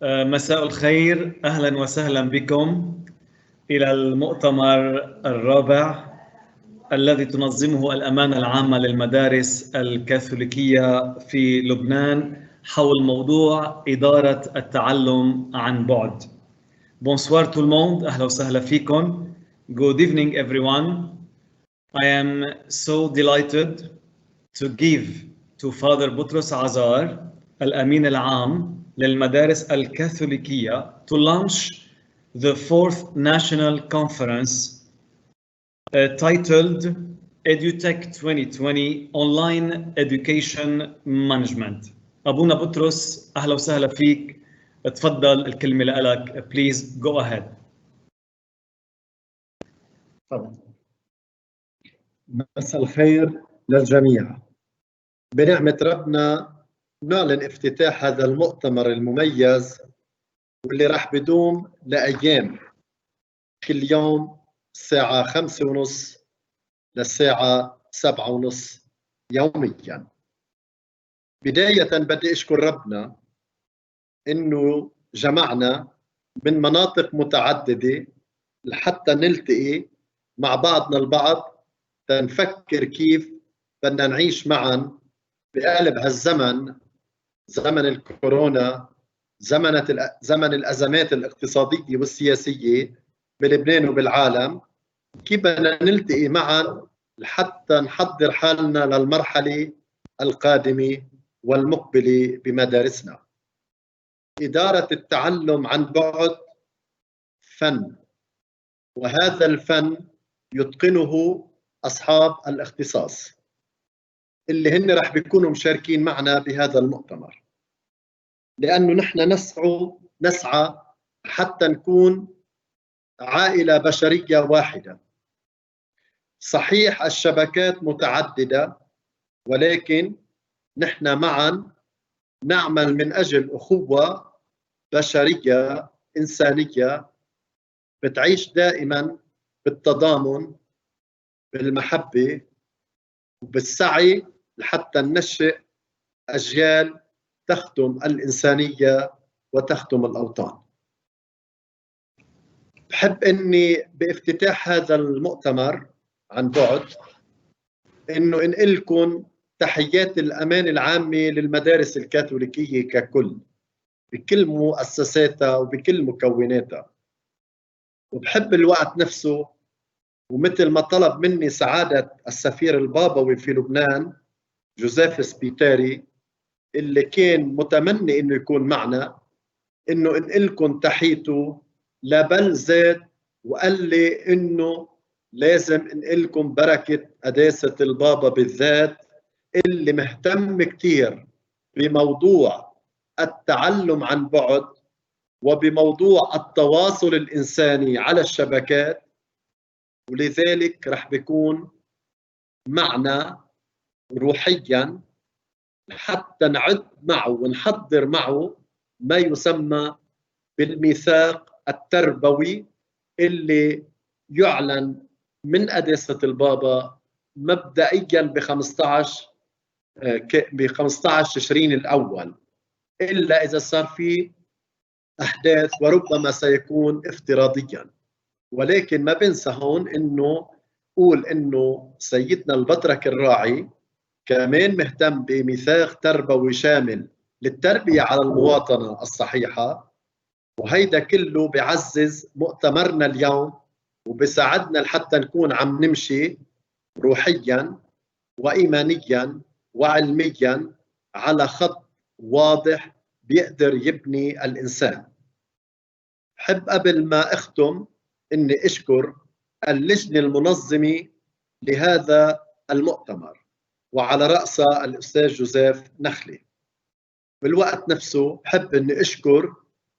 مساء الخير، أهلا وسهلا بكم إلى المؤتمر الرابع الذي تنظمه الأمانة العامة للمدارس الكاثوليكية في لبنان حول موضوع إدارة التعلم عن بعد. Bonsoir tout le monde, أهلا وسهلا فيكم. Good evening everyone. I am so delighted to give to Father Boutros Azar, الأمين العام للمدارس الكاثوليكية, to launch the 4th National Conference titled EDUTECH 2020 Online Education Management. أبونا بطرس أهلا وسهلا فيك. تفضل الكلمة لك. Please go ahead. مساء الخير للجميع. بنعمة ربنا نعلن افتتاح هذا المؤتمر المميز واللي راح بدوم لأيام، كل يوم الساعة 5:30 للساعة 7:30 يوميا. بداية بدي أشكر ربنا إنه جمعنا من مناطق متعددة لحتى نلتقي مع بعضنا البعض تنفكر كيف بدنا نعيش معا بقلب هالزمن، زمن الكورونا، زمن الأزمات الاقتصادية والسياسية بلبنان وبالعالم، كيف بدنا نلتقي معا لحتى نحضر حالنا للمرحلة القادمة والمقبلة بمدارسنا. إدارة التعلم عن بعد فن، وهذا الفن يتقنه أصحاب الاختصاص اللي هن رح بيكونوا مشاركين معنا بهذا المؤتمر، لأنه نحن نسعى حتى نكون عائلة بشرية واحدة. صحيح الشبكات متعددة، ولكن نحن معا نعمل من أجل أخوة بشرية إنسانية بتعيش دائما بالتضامن، بالمحبة، وبالسعي لحتى ننشئ أجيال تخدم الإنسانية وتخدم الأوطان. بحب أني بافتتاح هذا المؤتمر عن بعد أنه أنقل لكم تحيات الأمان العامة للمدارس الكاثوليكية ككل بكل مؤسساتها وبكل مكوناتها. وبحب الوقت نفسه، ومثل ما طلب مني سعادة السفير البابوي في لبنان جوزيف سبيتاري اللي كان متمني انه يكون معنا، انه انقلكم تحيته لبل زاد وقال لي انه لازم انقلكم بركة قداسة البابا بالذات اللي مهتم كتير بموضوع التعلم عن بعد وبموضوع التواصل الإنساني على الشبكات، ولذلك رح بيكون معنا روحيا حتى نعد معه ونحضر معه ما يسمى بالميثاق التربوي اللي يعلن من قداسة البابا مبدئيا ب 15 تشرين الأول، إلا إذا صار في أحداث وربما سيكون افتراضيا. ولكن ما بنسى هون إنه قول إنه سيدنا البطرك الراعي كمان مهتم بميثاق تربوي شامل للتربية على المواطنة الصحيحة، وهيدا كله بعزز مؤتمرنا اليوم وبساعدنا لحتى نكون عم نمشي روحيا وإيمانيا وعلميا على خط واضح بيقدر يبني الإنسان. بحب قبل ما أختم إني أشكر اللجنة المنظمة لهذا المؤتمر وعلى رأسها الأستاذ جوزيف نخلي. بالوقت نفسه بحب إني أشكر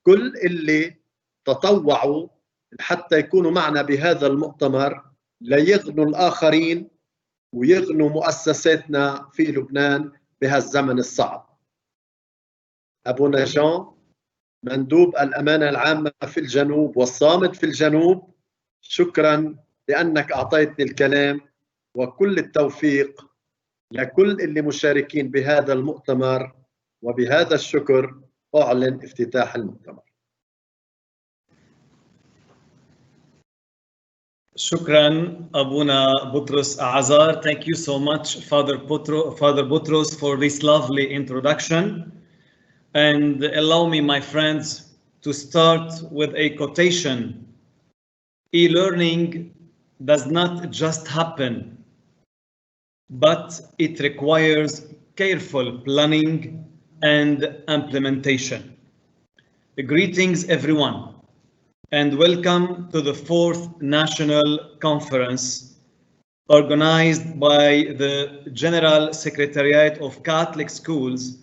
كل اللي تطوعوا حتى يكونوا معنا بهذا المؤتمر ليغنوا الآخرين ويغنوا مؤسساتنا في لبنان بهالزمن الصعب. أبونا جان مندوب الأمانة العامة في الجنوب والصامد في الجنوب، شكرا لأنك أعطيتني الكلام، وكل التوفيق لكل اللي مشاركين بهذا المؤتمر، وبهذا الشكر أعلن افتتاح المؤتمر. شكرا أبونا بطرس أعزار. Thank you so much, Father Butros, for this lovely introduction. And allow me, my friends, to start with a quotation. E-learning does not just happen, but it requires careful planning and implementation. Greetings, everyone, and welcome to the 4th National Conference organized by the General Secretariat of Catholic Schools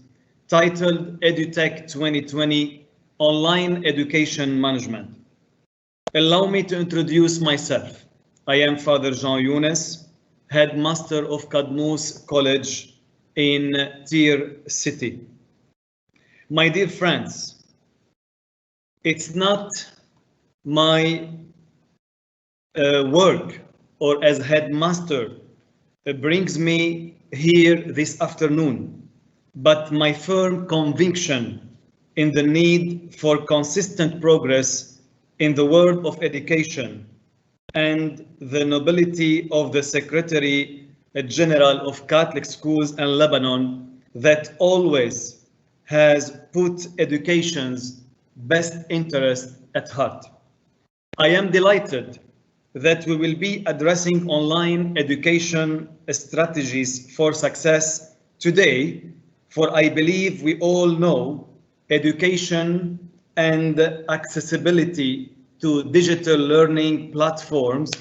titled EDUTECH 2020 Online Education Management. Allow me to introduce myself. I am Father Jean Younes, Headmaster of Kadmous College in Tyre City. My dear friends, it's not my work or as headmaster brings me here this afternoon, but my firm conviction in the need for consistent progress in the world of education and the nobility of the Secretary General of Catholic Schools in Lebanon that always has put education's best interest at heart. I am delighted that we will be addressing online education strategies for success today, for I believe we all know education and accessibility to digital learning platforms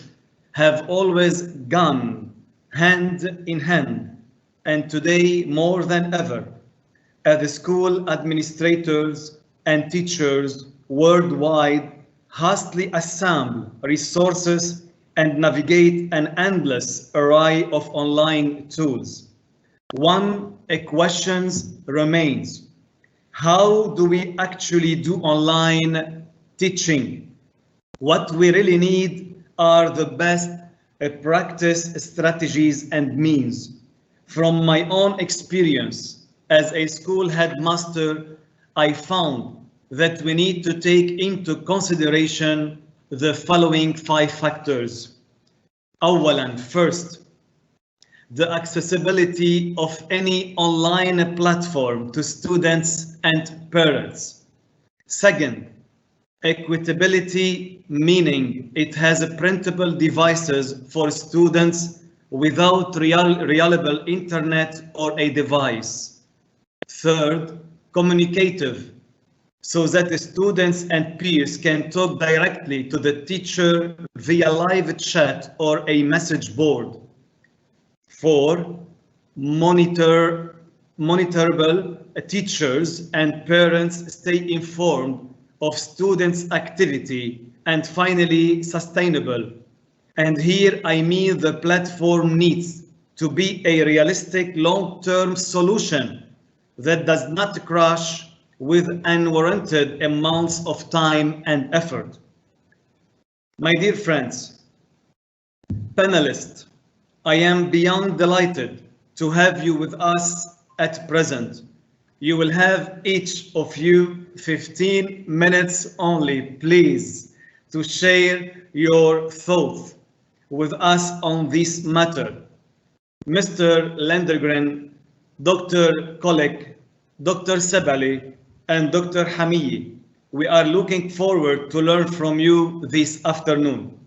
have always gone hand in hand, and today more than ever, as the school administrators and teachers worldwide hastily assemble resources and navigate an endless array of online tools. One question remains: how do we actually do online teaching? What we really need are the best practice strategies and means. From my own experience as a school headmaster, I found that we need to take into consideration the following 5 factors. First, the accessibility of any online platform to students and parents. Second, equitability, meaning it has printable devices for students without reliable internet or a device. Third, communicative, so that the students and peers can talk directly to the teacher via live chat or a message board. 4, monitorable, teachers and parents stay informed of students' activity. And finally, sustainable. And here I mean the platform needs to be a realistic long-term solution that does not crash with unwarranted amounts of time and effort. My dear friends, panelists, I am beyond delighted to have you with us at present. You will have each of you 15 minutes only, please, to share your thoughts with us on this matter. Mr. Landegren, Dr. Kolek, Dr. Sebali, and Dr. Hamiyi, we are looking forward to learn from you this afternoon.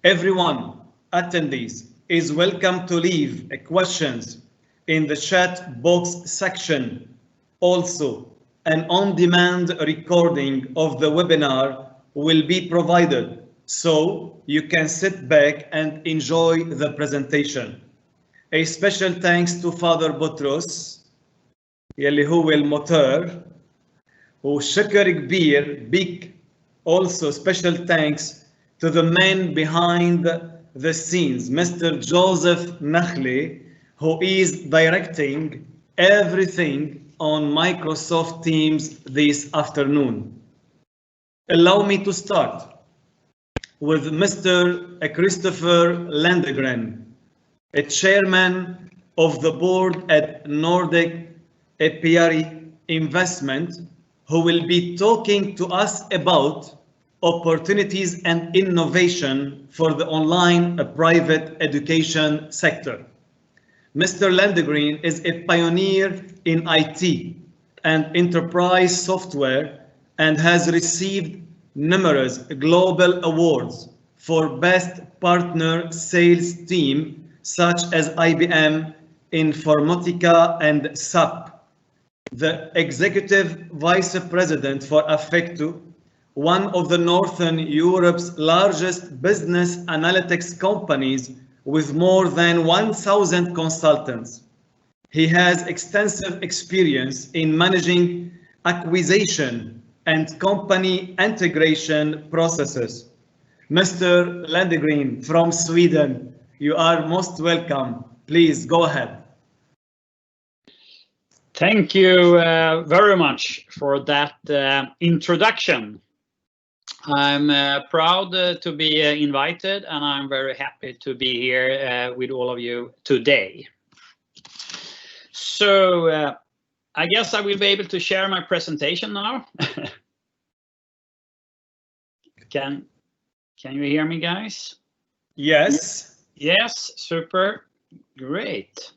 Everyone, attendees, is welcome to leave questions in the chat box section. Also, an on-demand recording of the webinar will be provided, so you can sit back and enjoy the presentation. A special thanks to Father Butros, يلي هو الموتور, وشكر كبير, big, also special thanks to the man behind the scenes, Mr. Joseph Nakhli, who is directing everything on Microsoft Teams this afternoon. Allow me to start with Mr. Christopher Landegren, a chairman of the board at Nordic Apiary Investment, who will be talking to us about opportunities and innovation for the online private education sector. Mr. Landegreen is a pioneer in IT and enterprise software and has received numerous global awards for Best Partner Sales Team such as IBM, Informatica and SAP. The Executive Vice President for Affecto, one of the Northern Europe's largest business analytics companies with more than 1,000 consultants. He has extensive experience in managing acquisition and company integration processes. Mr. Landegreen from Sweden, you are most welcome. Please go ahead. Thank you very much for that introduction. I'm proud to be invited, and I'm very happy to be here with all of you today. So I guess I will be able to share my presentation now. Can you hear me, guys? Yes. Yes, super, great.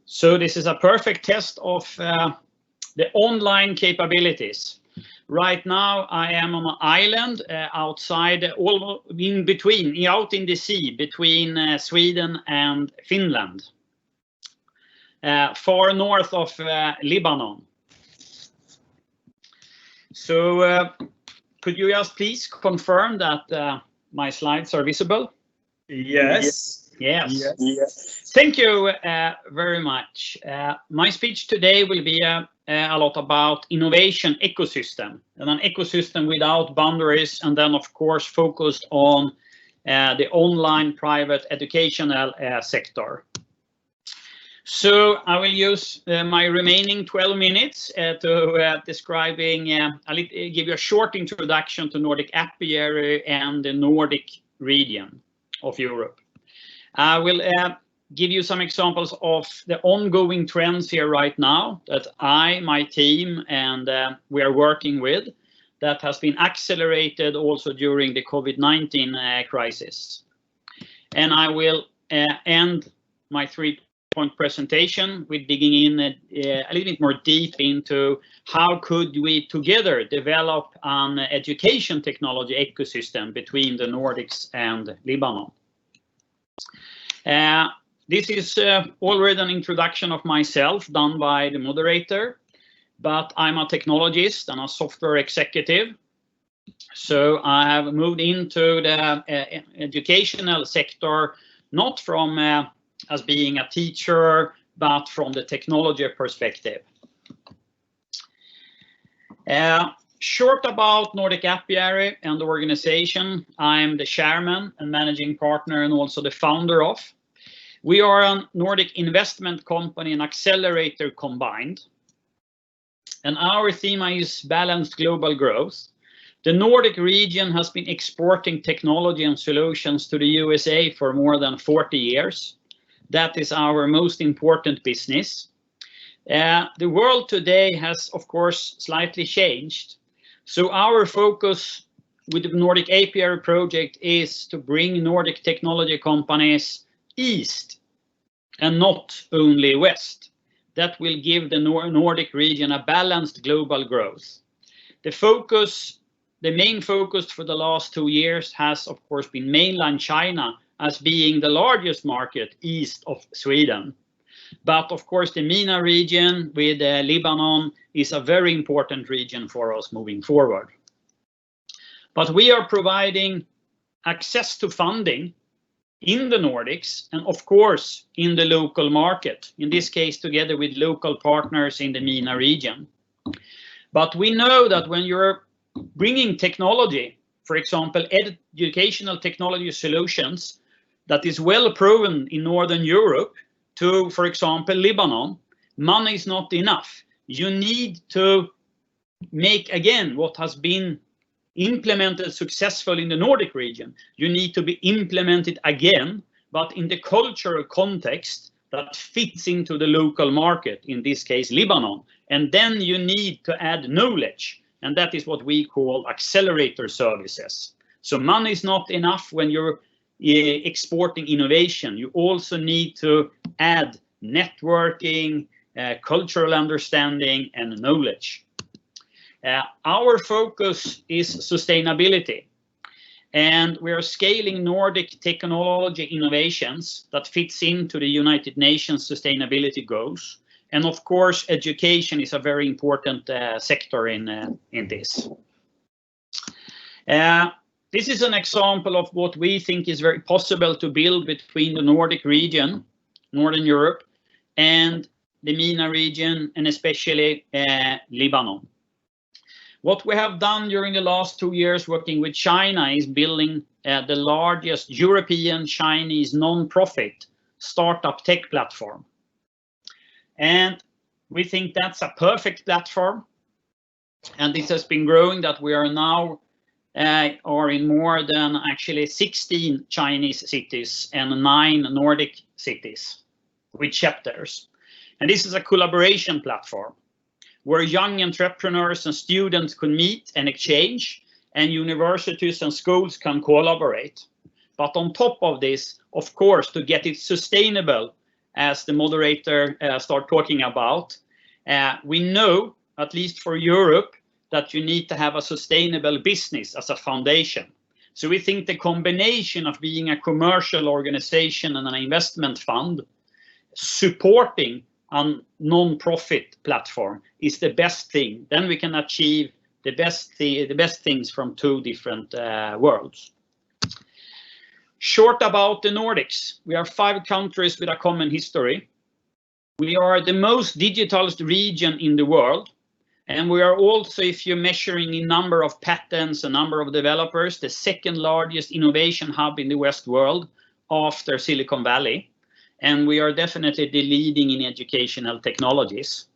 So this is a perfect test of the online capabilities. Right now I am on an island outside, in between, out in the sea between Sweden and Finland, far north of Lebanon. So could you just please confirm that my slides are visible? Yes. Yes. Yes. Thank you very much. My speech today will be a lot about innovation ecosystem, and an ecosystem without boundaries, and then of course focused on the online private educational sector. So I will use my remaining 12 minutes to give you a short introduction to Nordic Apiary and the Nordic region of Europe. I will give you some examples of the ongoing trends here right now that my team, and we are working with, that has been accelerated also during the COVID-19 crisis. And I will end my 3-point presentation with digging in a little bit more deep into how could we together develop an education technology ecosystem between the Nordics and Lebanon. This is already an introduction of myself done by the moderator, but I'm a technologist and a software executive. So I have moved into the educational sector, not from as being a teacher, but from the technology perspective. Short about Nordic Apiary and the organization. I'm the chairman and managing partner and also the founder of. We are a Nordic investment company and accelerator combined. And our theme is balanced global growth. The Nordic region has been exporting technology and solutions to the USA for more than 40 years. That is our most important business. The world today has, of course, slightly changed. So our focus with the Nordic Apiary project is to bring Nordic technology companies east and not only west. That will give the Nordic region a balanced global growth. The main focus for the last 2 years has, of course, been mainland China as being the largest market east of Sweden. But of course, the MENA region with Lebanon is a very important region for us moving forward. But we are providing access to funding in the Nordics and of course in the local market, in this case together with local partners in the MENA region. But we know that when you're bringing technology, for example, educational technology solutions that is well proven in Northern Europe to, for example, Lebanon, money is not enough. You need to make again what has been implemented successfully in the Nordic region, you need to be implemented again, but in the cultural context that fits into the local market, in this case Lebanon. And then you need to add knowledge, and that is what we call accelerator services. So money is not enough when you're exporting innovation. You also need to add networking, cultural understanding, and knowledge. Our focus is sustainability, and we are scaling Nordic technology innovations that fits into the United Nations sustainability goals. And of course, education is a very important sector in this. This is an example of what we think is very possible to build between the Nordic region, Northern Europe, and the MENA region, and especially Lebanon. What we have done during the last 2 years working with China is building the largest European Chinese non-profit startup tech platform. And we think that's a perfect platform. And this has been growing, that we are now are in more than actually 16 Chinese cities and 9 Nordic cities with chapters. And this is a collaboration platform where young entrepreneurs and students can meet and exchange, and universities and schools can collaborate. But on top of this, of course, to get it sustainable, as the moderator started talking about, we know, at least for Europe, that you need to have a sustainable business as a foundation. So we think the combination of being a commercial organization and an investment fund supporting a non-profit platform is the best thing. Then we can achieve the best things from 2 different worlds. Short about the Nordics. We are 5 countries with a common history. We are the most digital region in the world. And we are also, if you're measuring in number of patents and number of developers, the 2nd largest innovation hub in the West world after Silicon Valley. And we are definitely the leading in educational technologies.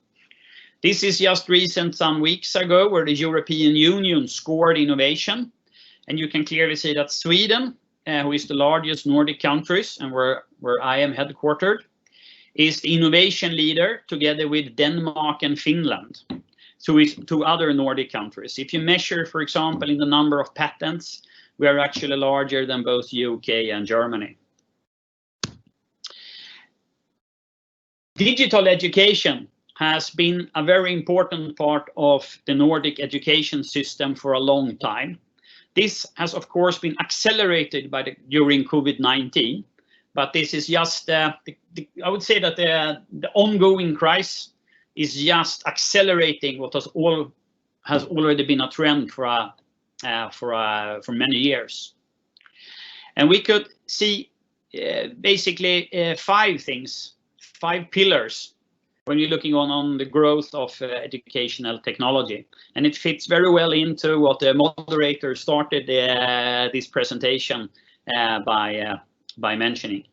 This is just recent, some weeks ago, where the European Union scored innovation. And you can clearly see that Sweden, who is the largest Nordic countries and where I am headquartered, is the innovation leader together with Denmark and Finland. So it's 2 other Nordic countries. If you measure, for example, in the number of patents, we are actually larger than both UK and Germany. Digital education has been a very important part of the Nordic education system for a long time. This has, of course, been accelerated during COVID-19, but this is just, I would say that the ongoing crisis is just accelerating what has already been a trend for many years. And we could see basically 5 things, 5 pillars when you're looking on the growth of educational technology. And it fits very well into what the moderator started this presentation by mentioning.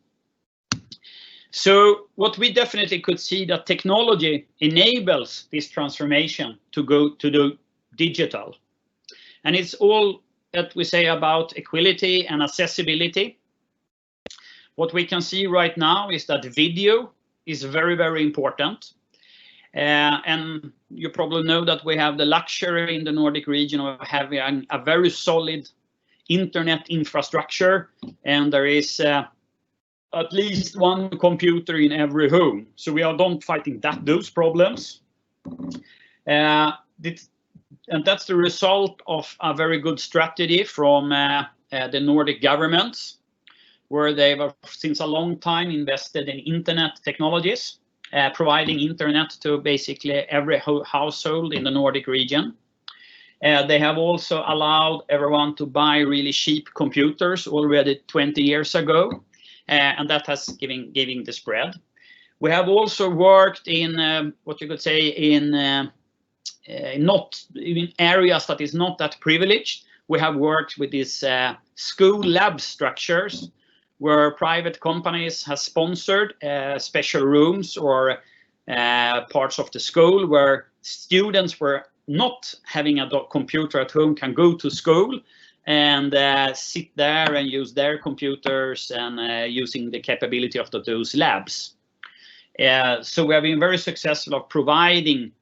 So what we definitely could see that technology enables this transformation to go to the digital. And it's all that we say about equality and accessibility. What we can see right now is that video is very, very important. And you probably know that we have the luxury in the Nordic region of having a very solid internet infrastructure, and there is at least 1 computer in every home. So we are not fighting those problems. And that's the result of a very good strategy from the Nordic governments, where they have since a long time invested in internet technologies, providing internet to basically every household in the Nordic region. They have also allowed everyone to buy really cheap computers already 20 years ago. And that has given the spread. We have also worked in what you could say in areas that is not that privileged. We have worked with these school lab structures where private companies have sponsored special rooms or parts of the school where students were not having a computer at home can go to school and sit there and use their computers and using the capability of those labs. So we have been very successful of providing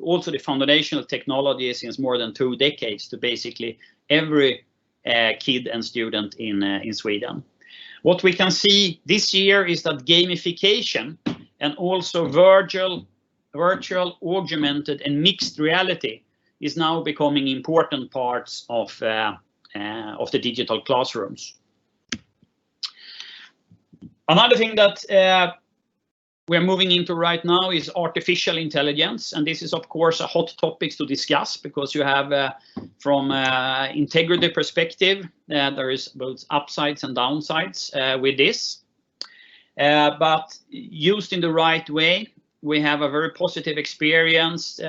also the foundational technology since more than 2 decades to basically every kid and student in Sweden. What we can see this year is that gamification and also virtual, augmented and mixed reality is now becoming important parts of the digital classrooms. Another thing that we're moving into right now is artificial intelligence, and this is of course a hot topic to discuss because you have from integrity perspective there is both upsides and downsides with this, but used in the right way we have a very positive experience,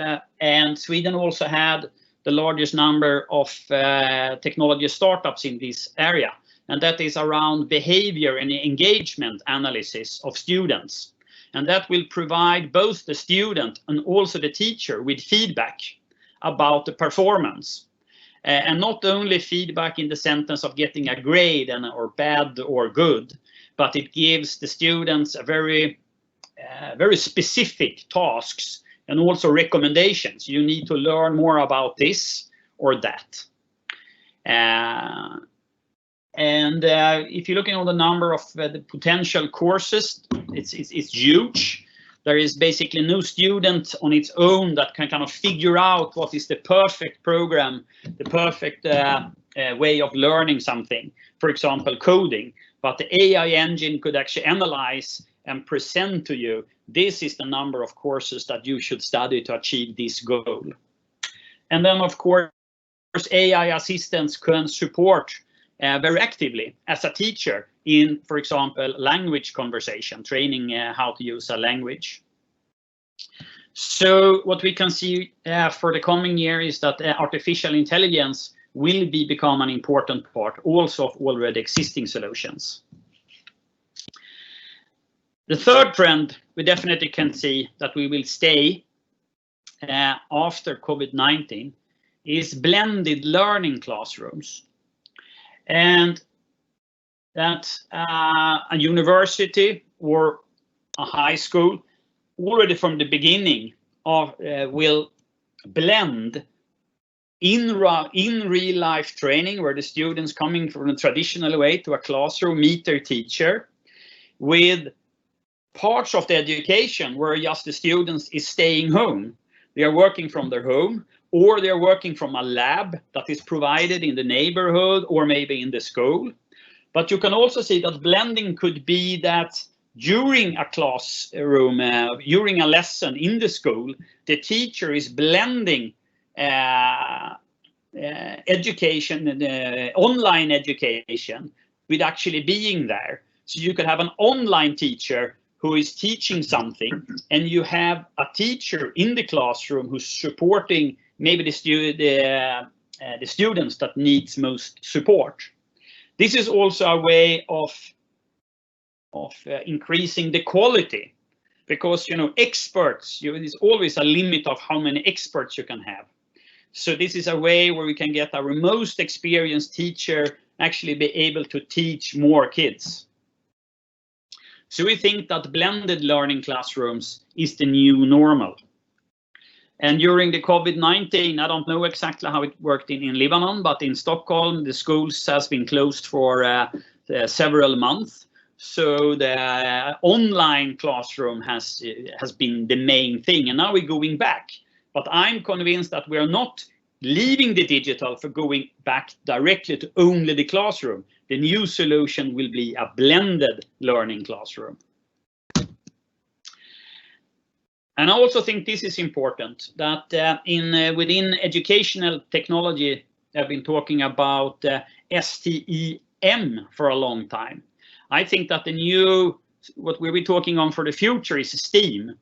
and Sweden also had the largest number of technology startups in this area, and that is around behavior and engagement analysis of students. And that will provide both the student and also the teacher with feedback about the performance. And not only feedback in the sentence of getting a grade or bad or good, but it gives the students a very specific tasks and also recommendations. You need to learn more about this or that. And if you're looking at the number of the potential courses, it's huge. There is basically no student on its own that can kind of figure out what is the perfect program, the perfect way of learning something, for example, coding. But the AI engine could actually analyze and present to you, this is the number of courses that you should study to achieve this goal. And then, of course, AI assistants can support very actively as a teacher in, for example, language conversation, training how to use a language. So what we can see for the coming year is that artificial intelligence will become an important part also of already existing solutions. The third trend we definitely can see that we will stay after COVID-19 is blended learning classrooms. And that a university or a high school already from the beginning will blend in real life training where the students coming from a traditional way to a classroom meet their teacher with parts of the education where just the students is staying home. They are working from their home, or they're working from a lab that is provided in the neighborhood or maybe in the school. But you can also see that blending could be that during a classroom, during a lesson in the school, the teacher is blending education, online education, with actually being there. So you could have an online teacher who is teaching something, and you have a teacher in the classroom who's supporting maybe the students that needs most support. This is also a way of increasing the quality, because experts, there's always a limit of how many experts you can have. So this is a way where we can get our most experienced teacher actually be able to teach more kids. So we think that blended learning classrooms is the new normal. And during the COVID-19, I don't know exactly how it worked in Lebanon, but in Stockholm, the schools has been closed for several months. So the online classroom has been the main thing, and now we're going back. But I'm convinced that we are not leaving the digital for going back directly to only the classroom. The new solution will be a blended learning classroom. And I also think this is important, that within educational technology, I've been talking about STEM for a long time. I think that the new, what we'll be talking on for the future is STEAM.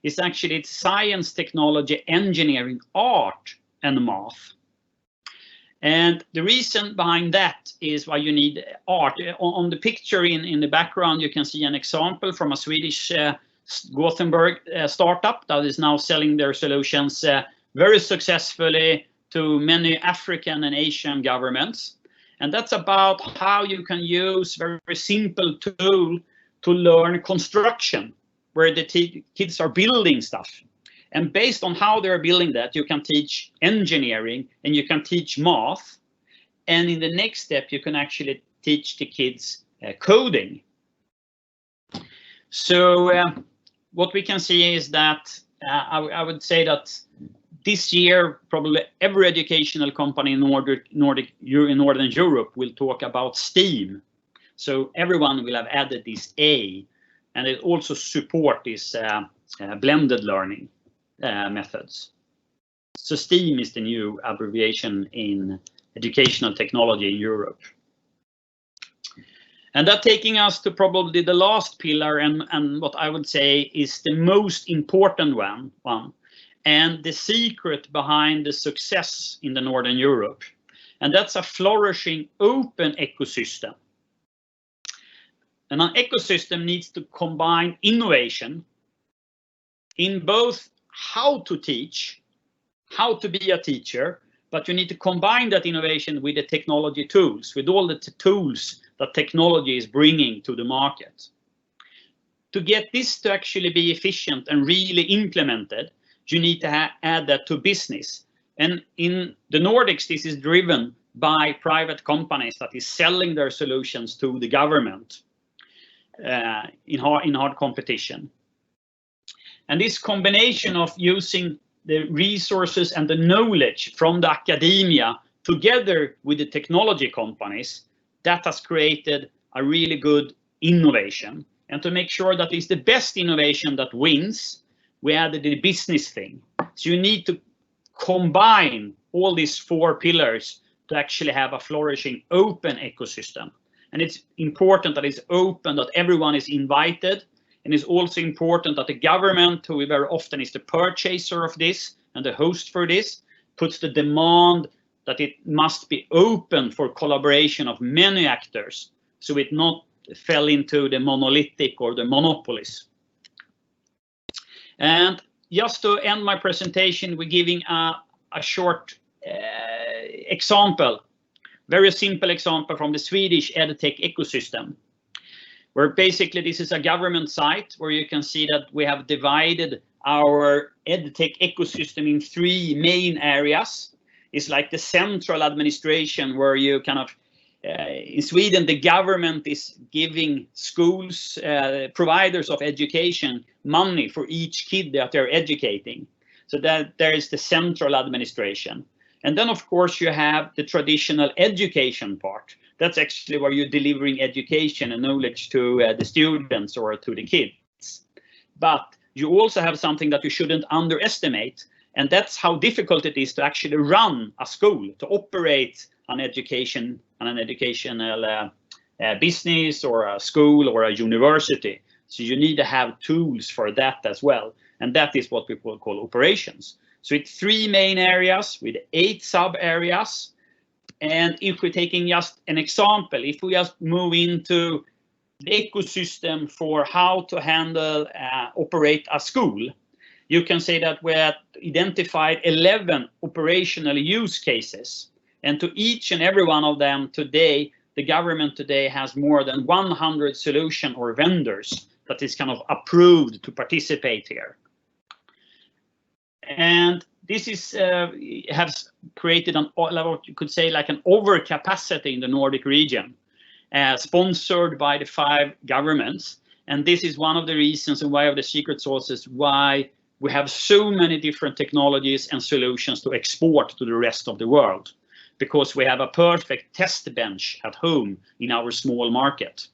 It's actually science, technology, engineering, art, and math. And the reason behind that is why you need art. On the picture in the background, you can see an example from a Swedish Gothenburg startup that is now selling their solutions very successfully to many African and Asian governments. And that's about how you can use very simple tool to learn construction, where the kids are building stuff. And based on how they're building that, you can teach engineering and you can teach math. And in the next step, you can actually teach the kids coding. So what we can see is that I would say that this year, probably every educational company in Northern Europe will talk about STEAM. So everyone will have added this A, and it also support this blended learning methods. So STEAM is the new abbreviation in educational technology in Europe. And that taking us to probably the last pillar and what I would say is the most important one. And the secret behind the success in the Northern Europe. And that's a flourishing open ecosystem. And an ecosystem needs to combine innovation in both how to teach, how to be a teacher, but you need to combine that innovation with the technology tools, with all the tools that technology is bringing to the market. To get this to actually be efficient and really implemented, you need to add that to business. And in the Nordics, this is driven by private companies that is selling their solutions to the government in hard competition. And this combination of using the resources and the knowledge from the academia together with the technology companies, that has created a really good innovation. And to make sure that it's the best innovation that wins, we added the business thing. So you need to combine all these 4 pillars to actually have a flourishing open ecosystem. And it's important that it's open, that everyone is invited. And it's also important that the government, who very often is the purchaser of this and the host for this, puts the demand that it must be open for collaboration of many actors, so it not fell into the monolithic or the monopolies. And just to end my presentation, we're giving a short example, very simple example from the Swedish EDUTECH ecosystem, where basically this is a government site where you can see that we have divided our EdTech ecosystem in 3 main areas. It's like the central administration where you kind of, in Sweden, the government is giving schools, providers of education, money for each kid that they're educating. So that there is the central administration. And then, of course, you have the traditional education part. That's actually where you're delivering education and knowledge to the students or to the kids. But you also have something that you shouldn't underestimate, and that's how difficult it is to actually run a school, to operate an educational business or a school or a university. So you need to have tools for that as well. And that is what we call operations. So it's 3 main areas with 8 sub areas. And if we're taking just an example, if we just move into the ecosystem for how to handle, operate a school, you can say that we have identified 11 operational use cases. And to each and every one of them today, the government today has more than 100 solution or vendors that is kind of approved to participate here. And this is has created an level, you could say, like an overcapacity in the Nordic region, sponsored by the 5 governments. And this is one of the reasons and why of the secret sources why we have so many different technologies and solutions to export to the rest of the world, because we have a perfect test bench at home in our small market.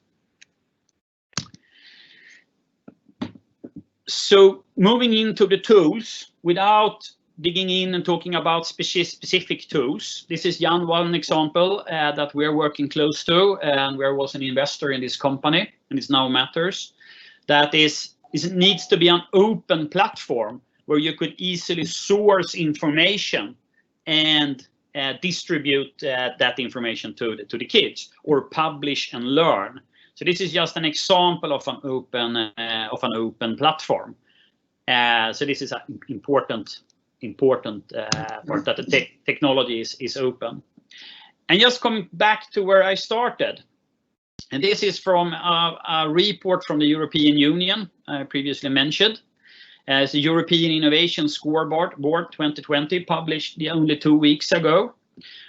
So moving into the tools, without digging in and talking about specific tools, this is one example that we're working close to, and where was an investor in this company, and it now matters. That is it needs to be an open platform where you could easily source information and distribute that information to the kids, or publish and learn. So this is just an example of an open platform. So this is an important important part, that the technology is open. And just coming back to where I started, and this is from a report from the European Union I previously mentioned, as the European Innovation Scoreboard 2020, published only 2 weeks ago,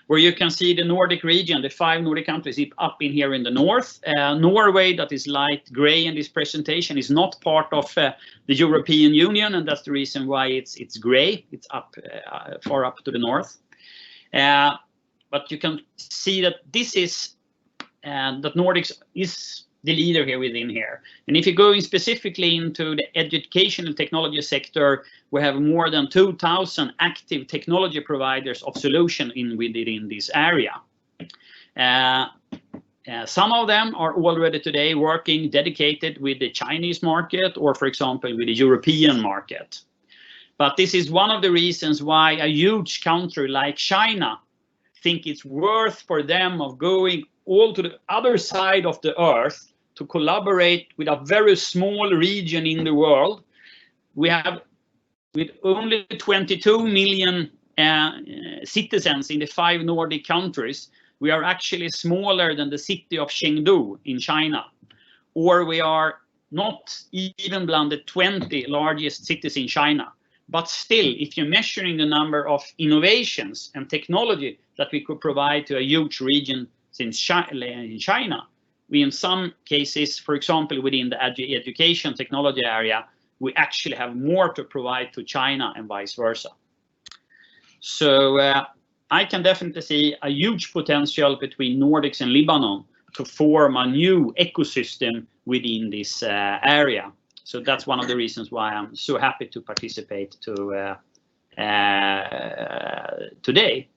where you can see the Nordic region, the 5 Nordic countries up in here in the north. Norway, that is light gray in this presentation, is not part of the European Union, and that's the reason why it's gray. It's up far up to the north. But you can see that this is that Nordics is the leader here within here. And if you go in specifically into the educational technology sector, we have more than 2,000 active technology providers of solution within this area. Some of them are already today working dedicated with the Chinese market, or for example with the European market. But this is one of the reasons why a huge country like China think it's worth for them of going all to the other side of the earth to collaborate with a very small region in the world. We have, with only 22 million citizens in the 5 Nordic countries, we are actually smaller than the city of Chengdu in China, or we are not even among the 20 largest cities in China. But still, if you're measuring the number of innovations and technology that we could provide to a huge region in China, we in some cases, for example, within the education technology area, we actually have more to provide to China and vice versa. So I can definitely see a huge potential between Nordics and Lebanon to form a new ecosystem within this area. So that's one of the reasons why I'm so happy to participate today.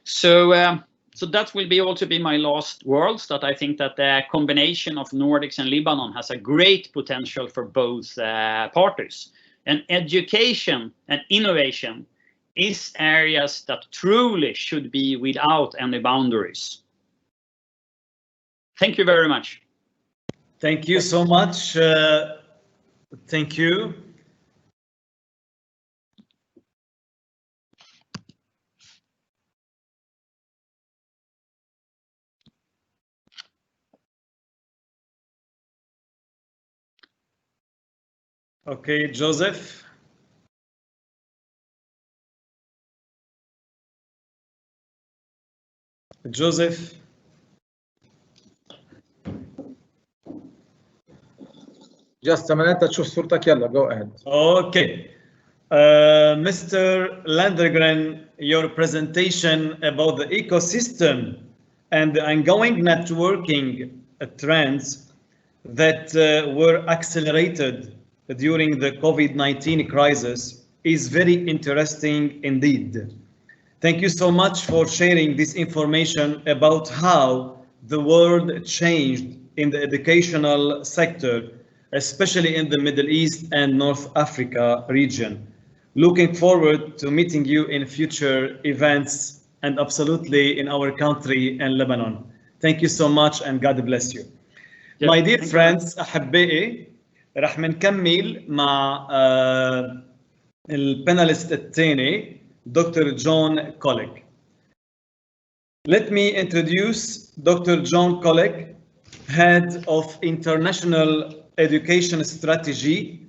So that will be also be my last words, that I think that the combination of Nordics and Lebanon has a great potential for both parties. And education and innovation is areas that truly should be without any boundaries. Thank you very much. Thank you so much. Thank you. Okay, Joseph. Joseph. Just a minute تشوف صورتك يلا go ahead. Okay. Mr. Landegren, your presentation about the ecosystem and the ongoing networking trends that were accelerated during the COVID-19 crisis is very interesting indeed. Thank you so much for sharing this information about how the world changed in the educational sector, especially in the Middle East and North Africa region. Looking forward to meeting you in future events and absolutely in our country and Lebanon. Thank you so much and God bless you. Yeah, my dear friends, أحبائي رح منكمل مع الباناليست الثاني Dr. John Kolek. Let me introduce Dr. John Kolek, Head of International Education Strategy,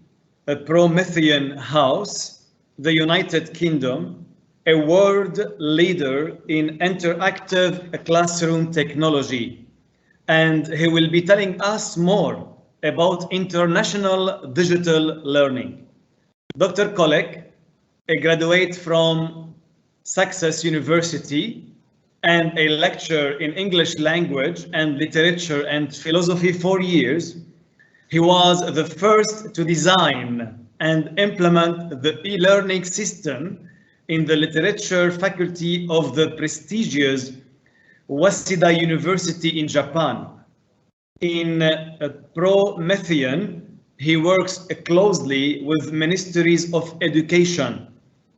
Promethean House, the United Kingdom, a world leader in interactive classroom technology. And he will be telling us more about international digital learning. Dr. Kolek, a graduate from Success University and a lecturer in English language and literature and philosophy for years, he was the first to design and implement the e-learning system in the literature faculty of the prestigious Waseda University in Japan. In Promethean, he works closely with ministries of education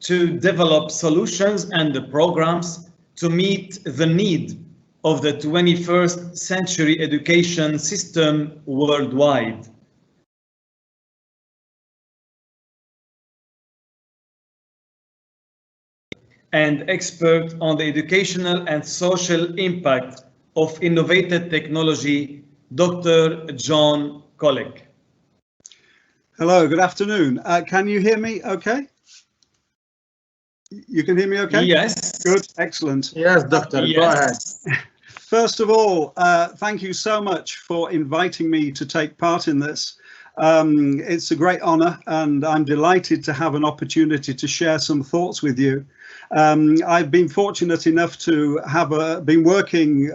to develop solutions and programs to meet the need of the 21st century education system worldwide. and expert on the educational and social impact of innovative technology, Dr. John Collick. Hello, good afternoon. Can you hear me okay? You can hear me okay? Yes. Good, excellent. Yes, doctor, Yes. go ahead. First of all, thank you so much for inviting me to take part in this. It's a great honor, and I'm delighted to have an opportunity to share some thoughts with you. I've been fortunate enough to have been working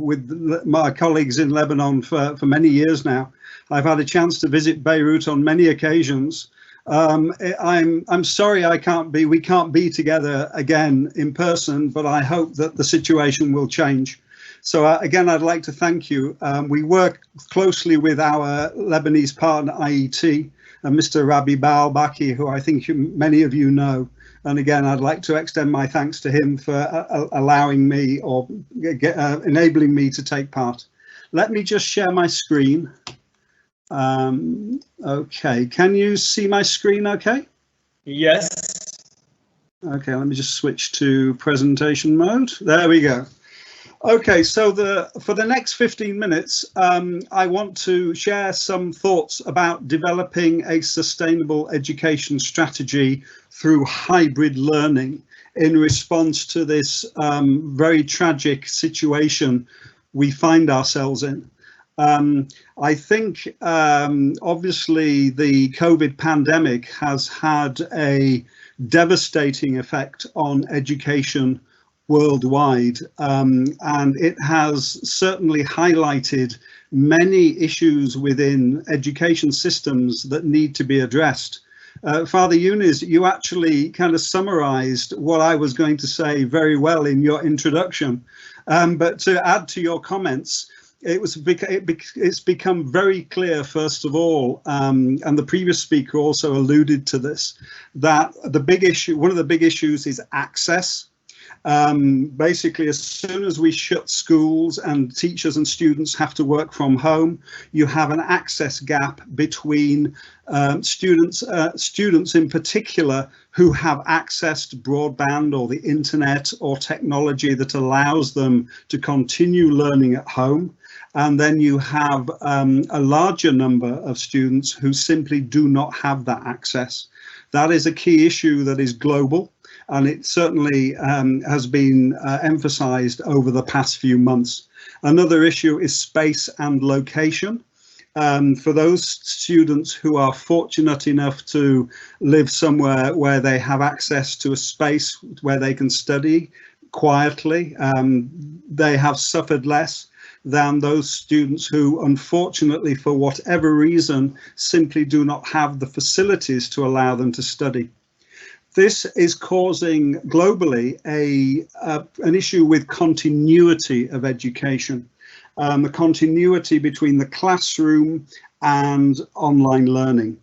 with my colleagues in Lebanon for many years now. I've had a chance to visit Beirut on many occasions. I'm sorry we can't be together again in person, but I hope that the situation will change. So again, I'd like to thank you. We work closely with our Lebanese partner, IET, and Mr. Rabi Baalbaki, who I think many of you know. And again, I'd like to extend my thanks to him for allowing me or enabling me to take part. Let me just share my screen. Okay, can you see my screen okay? Yes. Okay, let me just switch to presentation mode. There we go. Okay, so for the next 15 minutes, I want to share some thoughts about developing a sustainable education strategy through hybrid learning in response to this very tragic situation we find ourselves in. I think obviously the COVID pandemic has had a devastating effect on education worldwide, and it has certainly highlighted many issues within education systems that need to be addressed. Father Yunus, you actually kind of summarized what I was going to say very well in your introduction, but to add to your comments, it's become very clear, first of all, and the previous speaker also alluded to this, that one of the big issues is access. Basically, as soon as we shut schools and teachers and students have to work from home, you have an access gap between students in particular who have access to broadband or the internet or technology that allows them to continue learning at home. And then you have a larger number of students who simply do not have that access. That is a key issue that is global, and it certainly has been emphasized over the past few months. Another issue is space and location. For those students who are fortunate enough to live somewhere where they have access to a space where they can study quietly, they have suffered less than those students who, unfortunately, for whatever reason, simply do not have the facilities to allow them to study. This is causing globally an issue with continuity of education, the continuity between the classroom and online learning,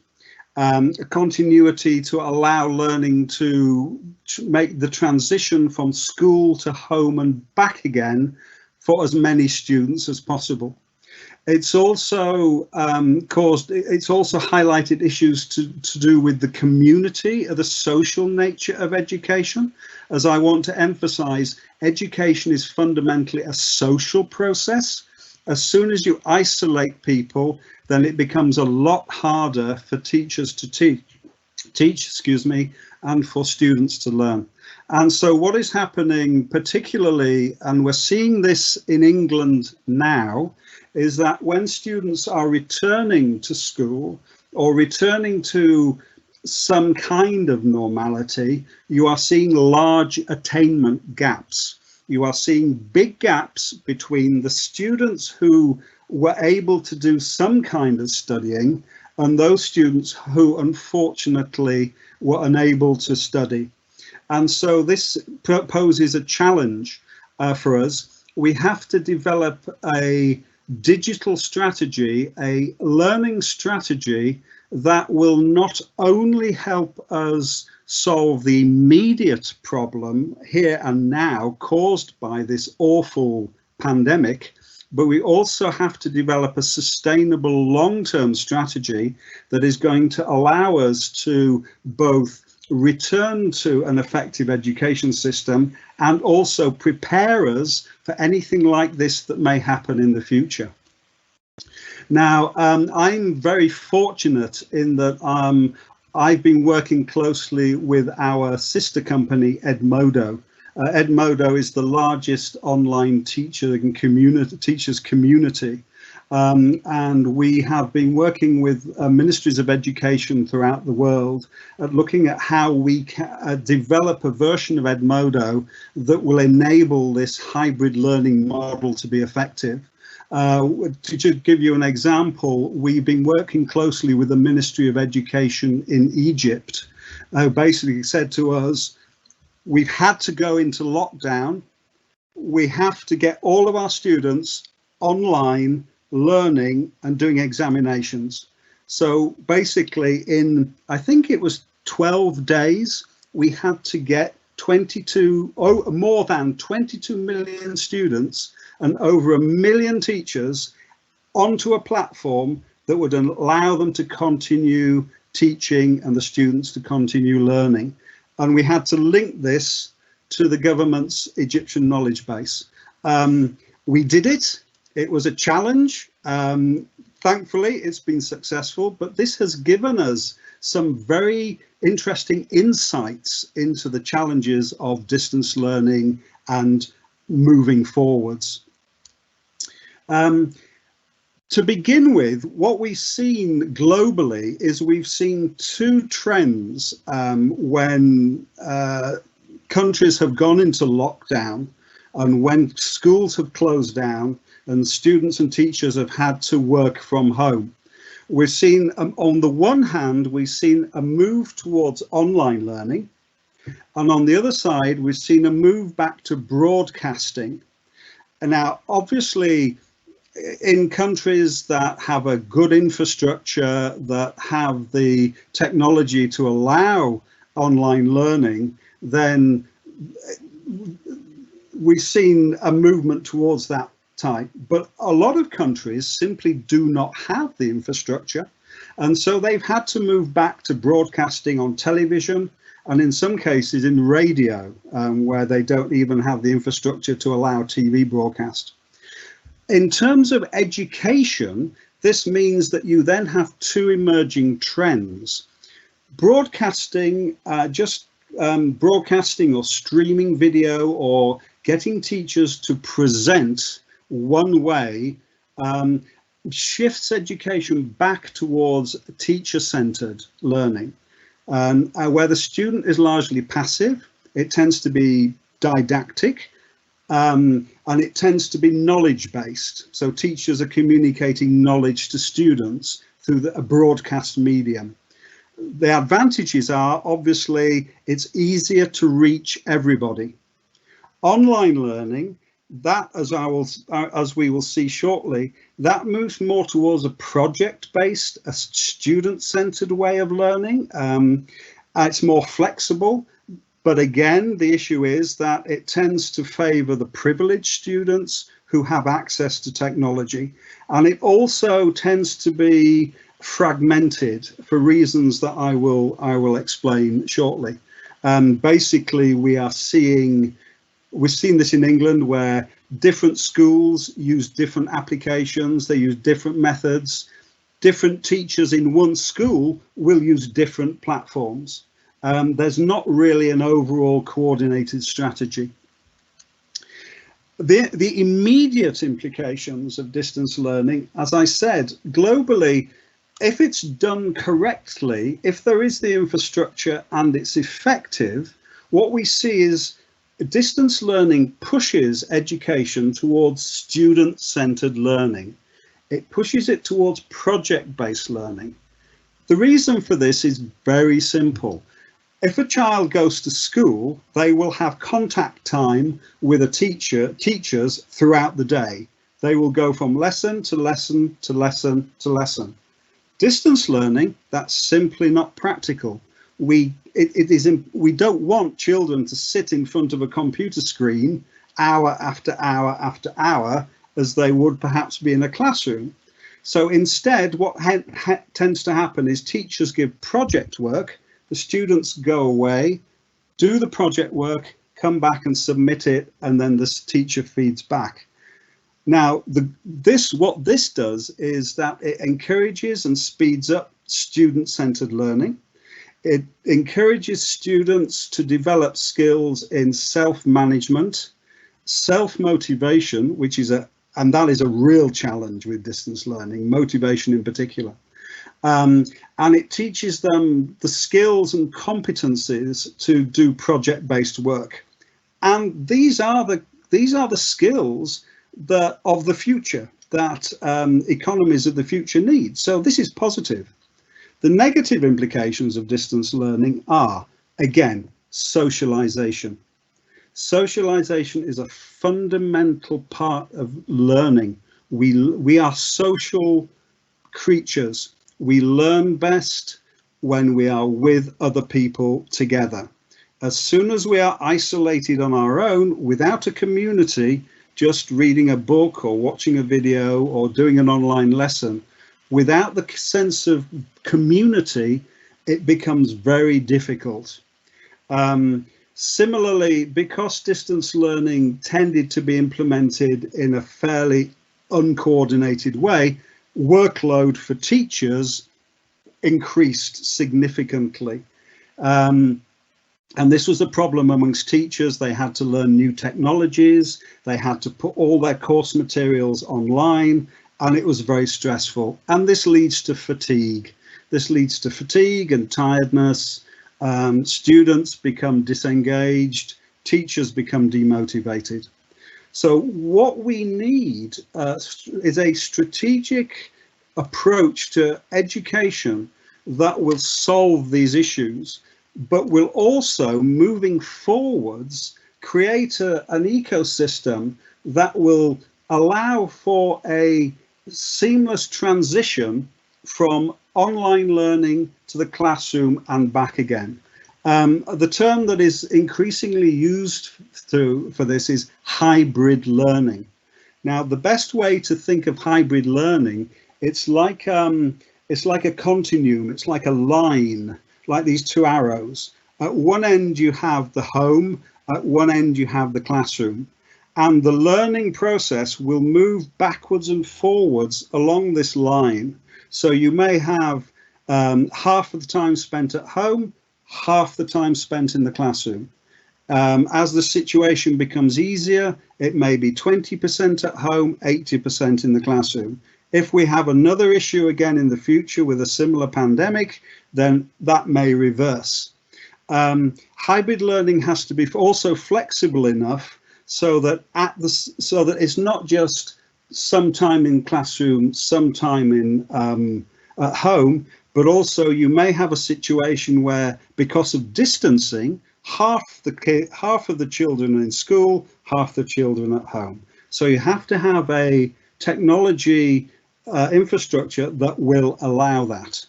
a continuity to allow learning to make the transition from school to home and back again for as many students as possible. It's also highlighted issues to do with the community, the social nature of education. As I want to emphasize, education is fundamentally a social process. As soon as you isolate people, then it becomes a lot harder for teachers to teach, and for students to learn. And so what is happening particularly, and we're seeing this in England now, is that when students are returning to school or returning to some kind of normality, you are seeing large attainment gaps. You are seeing big gaps between the students who were able to do some kind of studying and those students who unfortunately were unable to study. And so this poses a challenge for us. We have to develop a digital strategy, a learning strategy that will not only help us solve the immediate problem here and now caused by this awful pandemic, but we also have to develop a sustainable long-term strategy that is going to allow us to both return to an effective education system and also prepare us for anything like this that may happen in the future. Now, I'm very fortunate in that I've been working closely with our sister company, Edmodo. Edmodo is the largest online teachers community. And we have been working with ministries of education throughout the world at looking at how we can develop a version of Edmodo that will enable this hybrid learning model to be effective. To just give you an example, we've been working closely with the Ministry of Education in Egypt, who basically said to us, we've had to go into lockdown. We have to get all of our students online, learning and doing examinations. So basically in, I think it was 12 days, we had to get more than 22 million students and over 1 million teachers onto a platform that would allow them to continue teaching and the students to continue learning. And we had to link this to the government's Egyptian knowledge base. We did it. It was a challenge. Thankfully, it's been successful, but this has given us some very interesting insights into the challenges of distance learning and moving forwards. To begin with, what we've seen globally is we've seen two trends when countries have gone into lockdown and when schools have closed down and students and teachers have had to work from home. We've seen, on the one hand, we've seen a move towards online learning, and on the other side, we've seen a move back to broadcasting. And now, obviously, in countries that have a good infrastructure, that have the technology to allow online learning, then we've seen a movement towards that type. But a lot of countries simply do not have the infrastructure, and so they've had to move back to broadcasting on television and in some cases in radio, where they don't even have the infrastructure to allow TV broadcast. In terms of education, this means that you then have two emerging trends. Broadcasting, broadcasting or streaming video or getting teachers to present one way shifts education back towards teacher-centered learning, where the student is largely passive. It tends to be didactic. And it tends to be knowledge-based. So teachers are communicating knowledge to students through a broadcast medium. The advantages are, obviously, it's easier to reach everybody. Online learning, that, as we will see shortly, that moves more towards a project-based, a student-centered way of learning. It's more flexible. But again, the issue is that it tends to favour the privileged students who have access to technology, and it also tends to be fragmented for reasons that I will explain shortly. Basically, we've seen this in England where different schools use different applications, they use different methods. Different teachers in one school will use different platforms. There's not really an overall coordinated strategy. The immediate implications of distance learning, as I said, globally, if it's done correctly, if there is the infrastructure and it's effective, what we see is distance learning pushes education towards student-centered learning. It pushes it towards project-based learning. The reason for this is very simple. If a child goes to school, they will have contact time with teachers throughout the day. They will go from lesson to lesson to lesson to lesson. Distance learning, that's simply not practical. We don't want children to sit in front of a computer screen hour after hour after hour as they would perhaps be in a classroom. So instead, what tends to happen is teachers give project work. the students go away, do the project work, come back and submit it, and then the teacher feeds back. Now, what this does is that it encourages and speeds up student-centered learning. It encourages students to develop skills in self-management, self-motivation, and that is a real challenge with distance learning, motivation in particular. And it teaches them the skills and competencies to do project-based work. And these are the skills of the future that economies of the future need. So this is positive. The negative implications of distance learning are, again, socialization. Socialization is a fundamental part of learning. We are social creatures. We learn best when we are with other people together. As soon as we are isolated on our own, without a community, just reading a book or watching a video or doing an online lesson, without the sense of community, it becomes very difficult. Similarly, because distance learning tended to be implemented in a fairly uncoordinated way, workload for teachers increased significantly. And this was a problem amongst teachers. They had to learn new technologies. They had to put all their course materials online, and it was very stressful. And this leads to fatigue. This leads to fatigue and tiredness. Students become disengaged. Teachers become demotivated. So what we need is a strategic approach to education that will solve these issues, but will also, moving forwards, create an ecosystem that will allow for a seamless transition from online learning to the classroom and back again. The term that is increasingly used for this is hybrid learning. Now, the best way to think of hybrid learning, it's like a continuum, it's like a line, like these two arrows. At one end you have the home, at one end you have the classroom, and the learning process will move backwards and forwards along this line. So you may have half of the time spent at home, half the time spent in the classroom. As the situation becomes easier, it may be 20% at home, 80% in the classroom. If we have another issue again in the future with a similar pandemic, then that may reverse. Hybrid learning has to be also flexible enough so that it's not just some time in classroom, some time in at home, but also you may have a situation where, because of distancing, half of the children are in school, half the children at home. So you have to have a technology infrastructure that will allow that.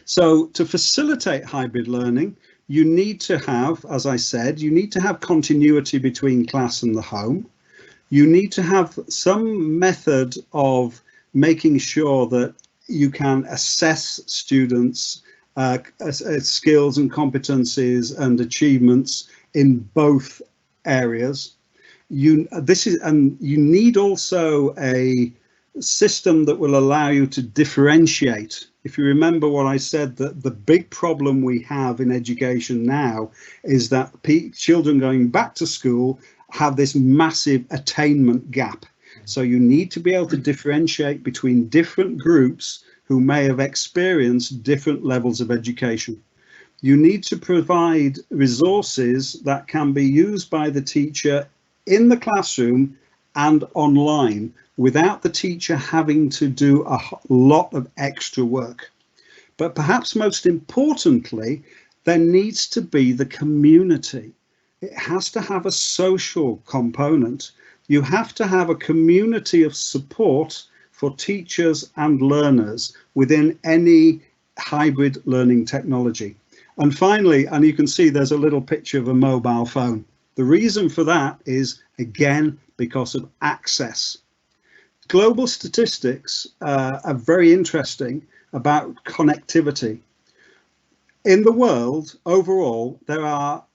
So to facilitate hybrid learning, you need to have, as I said, you need to have continuity between class and the home. You need to have some method of making sure that you can assess students' skills and competencies and achievements in both areas. You need also a system that will allow you to differentiate. If you remember what I said, that the big problem we have in education now is that children going back to school have this massive attainment gap. So you need to be able to differentiate between different groups who may have experienced different levels of education. You need to provide resources that can be used by the teacher in the classroom and online without the teacher having to do a lot of extra work. But perhaps most importantly, there needs to be the community. It has to have a social component. You have to have a community of support for teachers and learners within any hybrid learning technology. And finally, and you can see there's a little picture of a mobile phone. The reason for that is, again, because of access. Global statistics are very interesting about connectivity. In the world overall, there are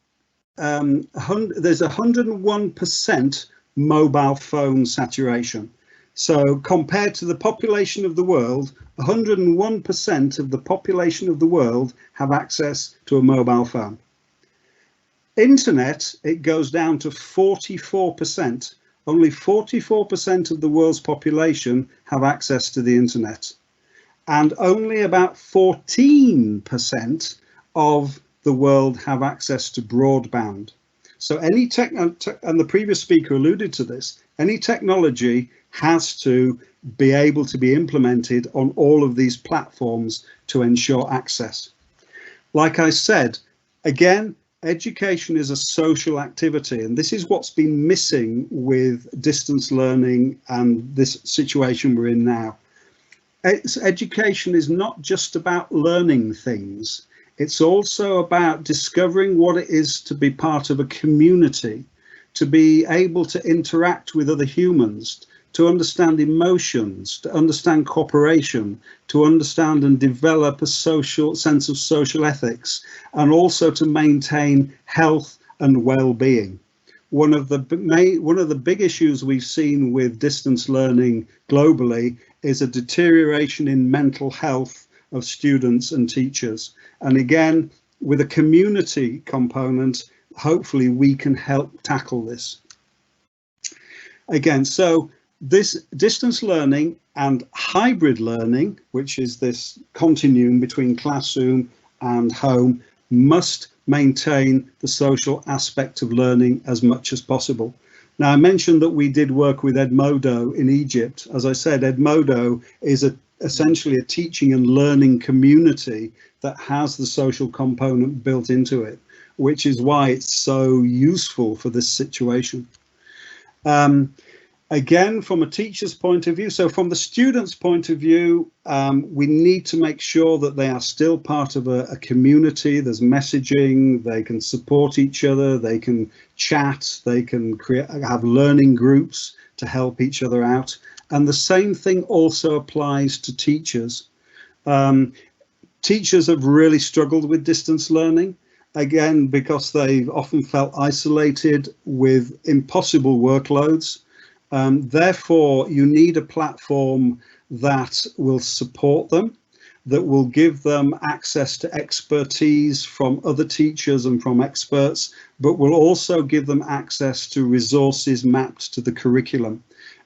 there's 101% mobile phone saturation. So compared to the population of the world, 101% of the population of the world have access to a mobile phone. Internet, it goes down to 44%. Only 44% of the world's population have access to the internet. And only about 14% of the world have access to broadband. So any tech, and the previous speaker alluded to this, any technology has to be able to be implemented on all of these platforms to ensure access. Like I said, again, education is a social activity, and this is what's been missing with distance learning and this situation we're in now. Education is not just about learning things. It's also about discovering what it is to be part of a community, to be able to interact with other humans, to understand emotions, to understand cooperation, to understand and develop a social sense of social ethics, and also to maintain health and well-being. One of the big issues we've seen with distance learning globally is a deterioration in mental health of students and teachers. And again, with a community component, hopefully we can help tackle this. Again, so this distance learning and hybrid learning, which is this continuum between classroom and home, must maintain the social aspect of learning as much as possible. Now, I mentioned that we did work with Edmodo in Egypt. As I said, Edmodo is essentially a teaching and learning community that has the social component built into it, which is why it's so useful for this situation. Again, from a teacher's point of view, so from the student's point of view, we need to make sure that they are still part of a community. There's messaging, they can support each other, they can chat, they can have learning groups to help each other out. And the same thing also applies to teachers. Teachers have really struggled with distance learning, again, because they've often felt isolated with impossible workloads. Therefore, you need a platform that will support them, that will give them access to expertise from other teachers and from experts, but will also give them access to resources mapped to the curriculum.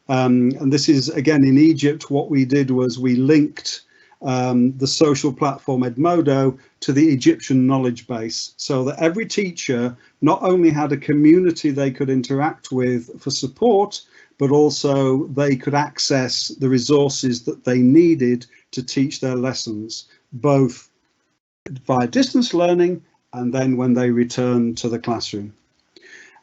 And this is, again, in Egypt, what we did was we linked the social platform Edmodo to the Egyptian knowledge base, so that every teacher not only had a community they could interact with for support, but also they could access the resources that they needed to teach their lessons, both via distance learning and then when they return to the classroom.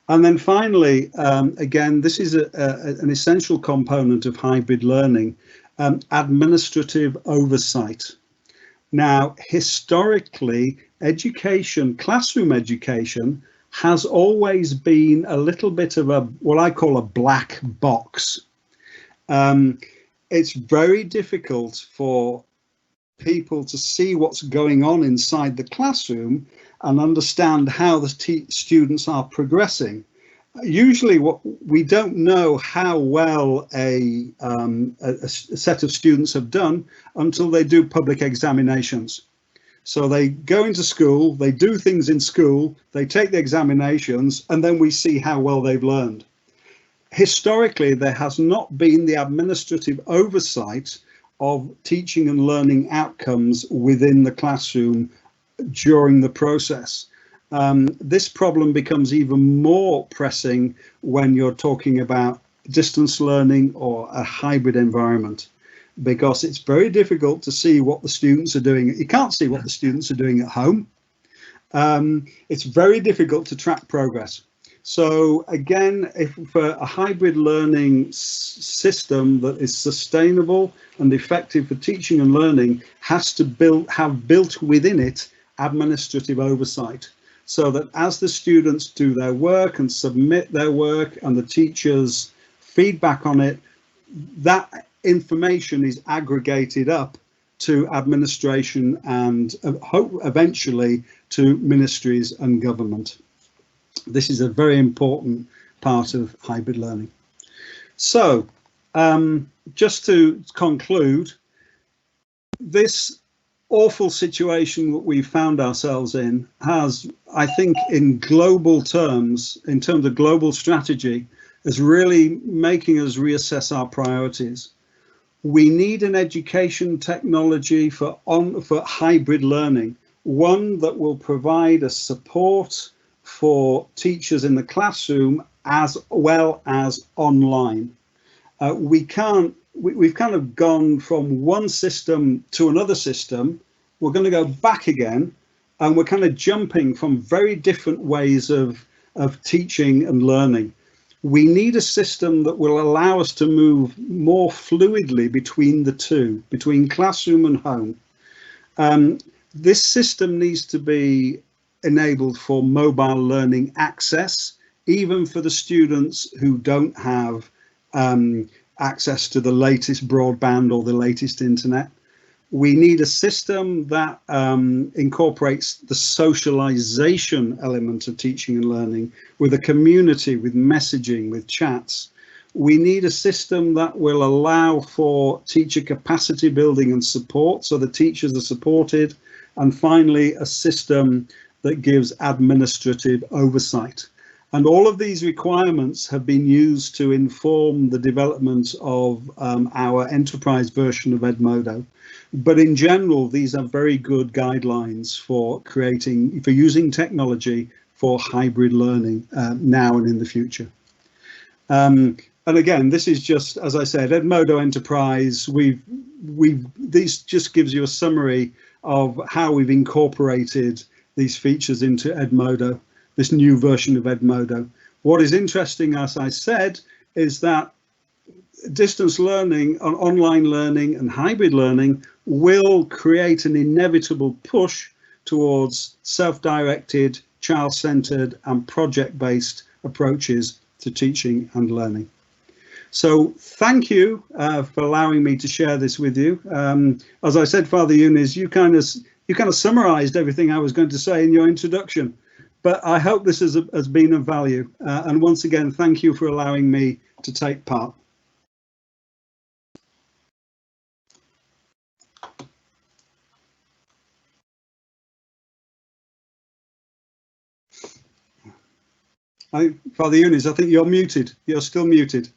And then finally, again, this is an essential component of hybrid learning, administrative oversight. Now, historically, education, classroom education, has always been a little bit of what I call a black box. It's very difficult for people to see what's going on inside the classroom and understand how the students are progressing. Usually we don't know how well a set of students have done until they do public examinations. So they go into school, they do things in school, they take the examinations, and then we see how well they've learned. Historically, there has not been the administrative oversight of teaching and learning outcomes within the classroom during the process. This problem becomes even more pressing when you're talking about distance learning or a hybrid environment, because it's very difficult to see what the students are doing. You can't see what the students are doing at home. It's very difficult to track progress. So again, for a hybrid learning system that is sustainable and effective for teaching and learning, has to have built within it administrative oversight, so that as the students do their work and submit their work and the teachers feedback on it, that information is aggregated up to administration and hope eventually to ministries and government. This is a very important part of hybrid learning. So just to conclude, this awful situation that we found ourselves in has, I think, in global terms, in terms of global strategy, is really making us reassess our priorities. We need an education technology for hybrid learning, one that will provide a support for teachers in the classroom as well as online. We've kind of gone from one system to another system. We're going to go back again, and we're kind of jumping from very different ways of teaching and learning. We need a system that will allow us to move more fluidly between the two, between classroom and home. This system needs to be enabled for mobile learning access, even for the students who don't have access to the latest broadband or the latest internet. We need a system that incorporates the socialization element of teaching and learning with a community, with messaging, with chats. We need a system that will allow for teacher capacity building and support, so the teachers are supported. And finally, a system that gives administrative oversight. And all of these requirements have been used to inform the development of our enterprise version of Edmodo. But in general, these are very good guidelines for using technology for hybrid learning now and in the future. And again, this is just, as I said, Edmodo Enterprise. This just gives you a summary of how we've incorporated these features into Edmodo, this new version of Edmodo. What is interesting, as I said, is that distance learning, online learning and hybrid learning will create an inevitable push towards self-directed, child-centered and project-based approaches to teaching and learning. So thank you for allowing me to share this with you. As I said, Father Yunus, you kind of summarized everything I was going to say in your introduction, but I hope this has been of value. And once again, thank you for allowing me to take part. Father Yunus, I think you're muted. You're still muted.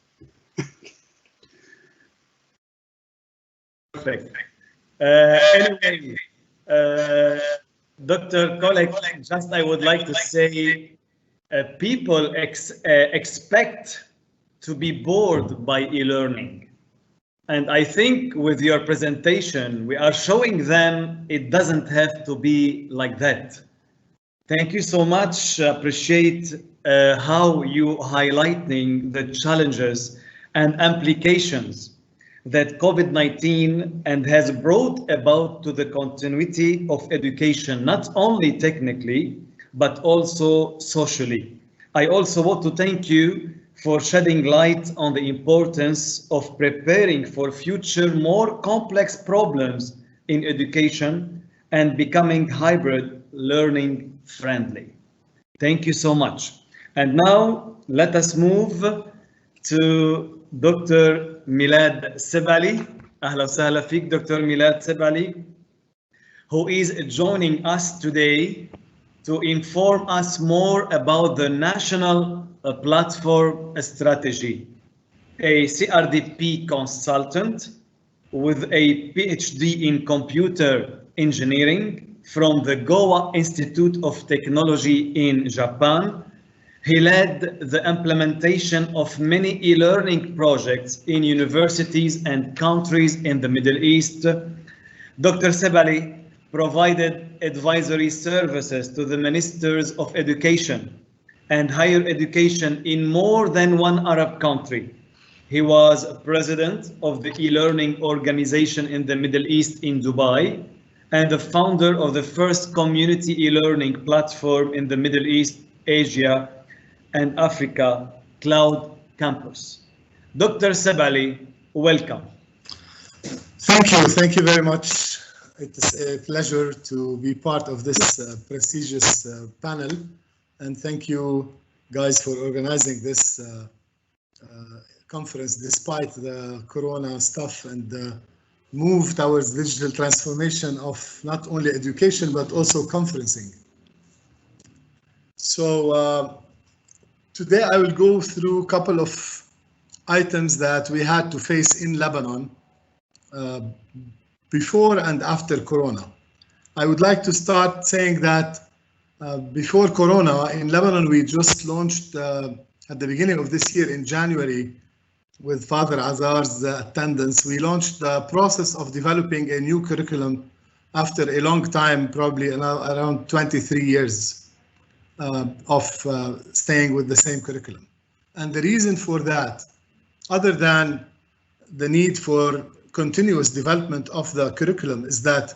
Perfect. Anyway, Dr. Kolek, just I would like to say, people expect to be bored by e-learning. And I think with your presentation, we are showing them it doesn't have to be like that. Thank you so much. Appreciate how you highlighting the challenges and implications that COVID-19 and has brought about to the continuity of education, not only technically, but also socially. I also want to thank you for shedding light on the importance of preparing for future more complex problems in education and becoming hybrid learning friendly. Thank you so much. And now let us move to Dr. Milad Sebali. Ahla wa sahla fik, Dr. Milad Sebali, who is joining us today to inform us more about the National Platform Strategy, a CRDP consultant with a PhD in computer engineering from the Goa Institute of Technology in Japan. He led the implementation of many e-learning projects in universities and countries in the Middle East. Dr. Sebali provided advisory services to the ministers of education and higher education in more than one Arab country. He was president of the e-learning organization in the Middle East in Dubai and the founder of the first community e-learning platform in the Middle East, Asia, and Africa, Cloud Campus. Dr. Sebali, welcome. Thank you very much. It is a pleasure to be part of this prestigious panel, and thank you guys for organizing this conference despite the corona stuff and the move towards digital transformation of not only education but also conferencing. So today I will go through a couple of items that we had to face in Lebanon before and after Corona. I would like to start saying that before Corona in Lebanon, we just launched at the beginning of this year in January with Father Azar's attendance, we launched the process of developing a new curriculum after a long time, probably around 23 years of staying with the same curriculum. And the reason for that, other than the need for continuous development of the curriculum, is that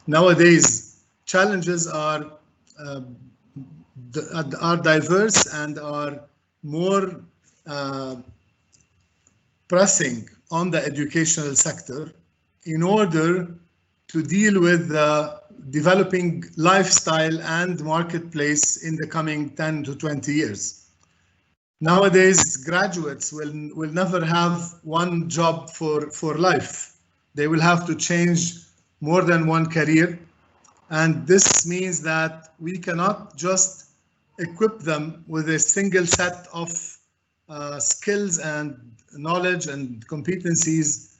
nowadays challenges are diverse and are more pressing on the educational sector in order to deal with the developing lifestyle and marketplace in the coming 10 to 20 years. Nowadays, graduates will never have one job for life. They will have to change more than one career. And this means that we cannot just equip them with a single set of skills and knowledge and competencies,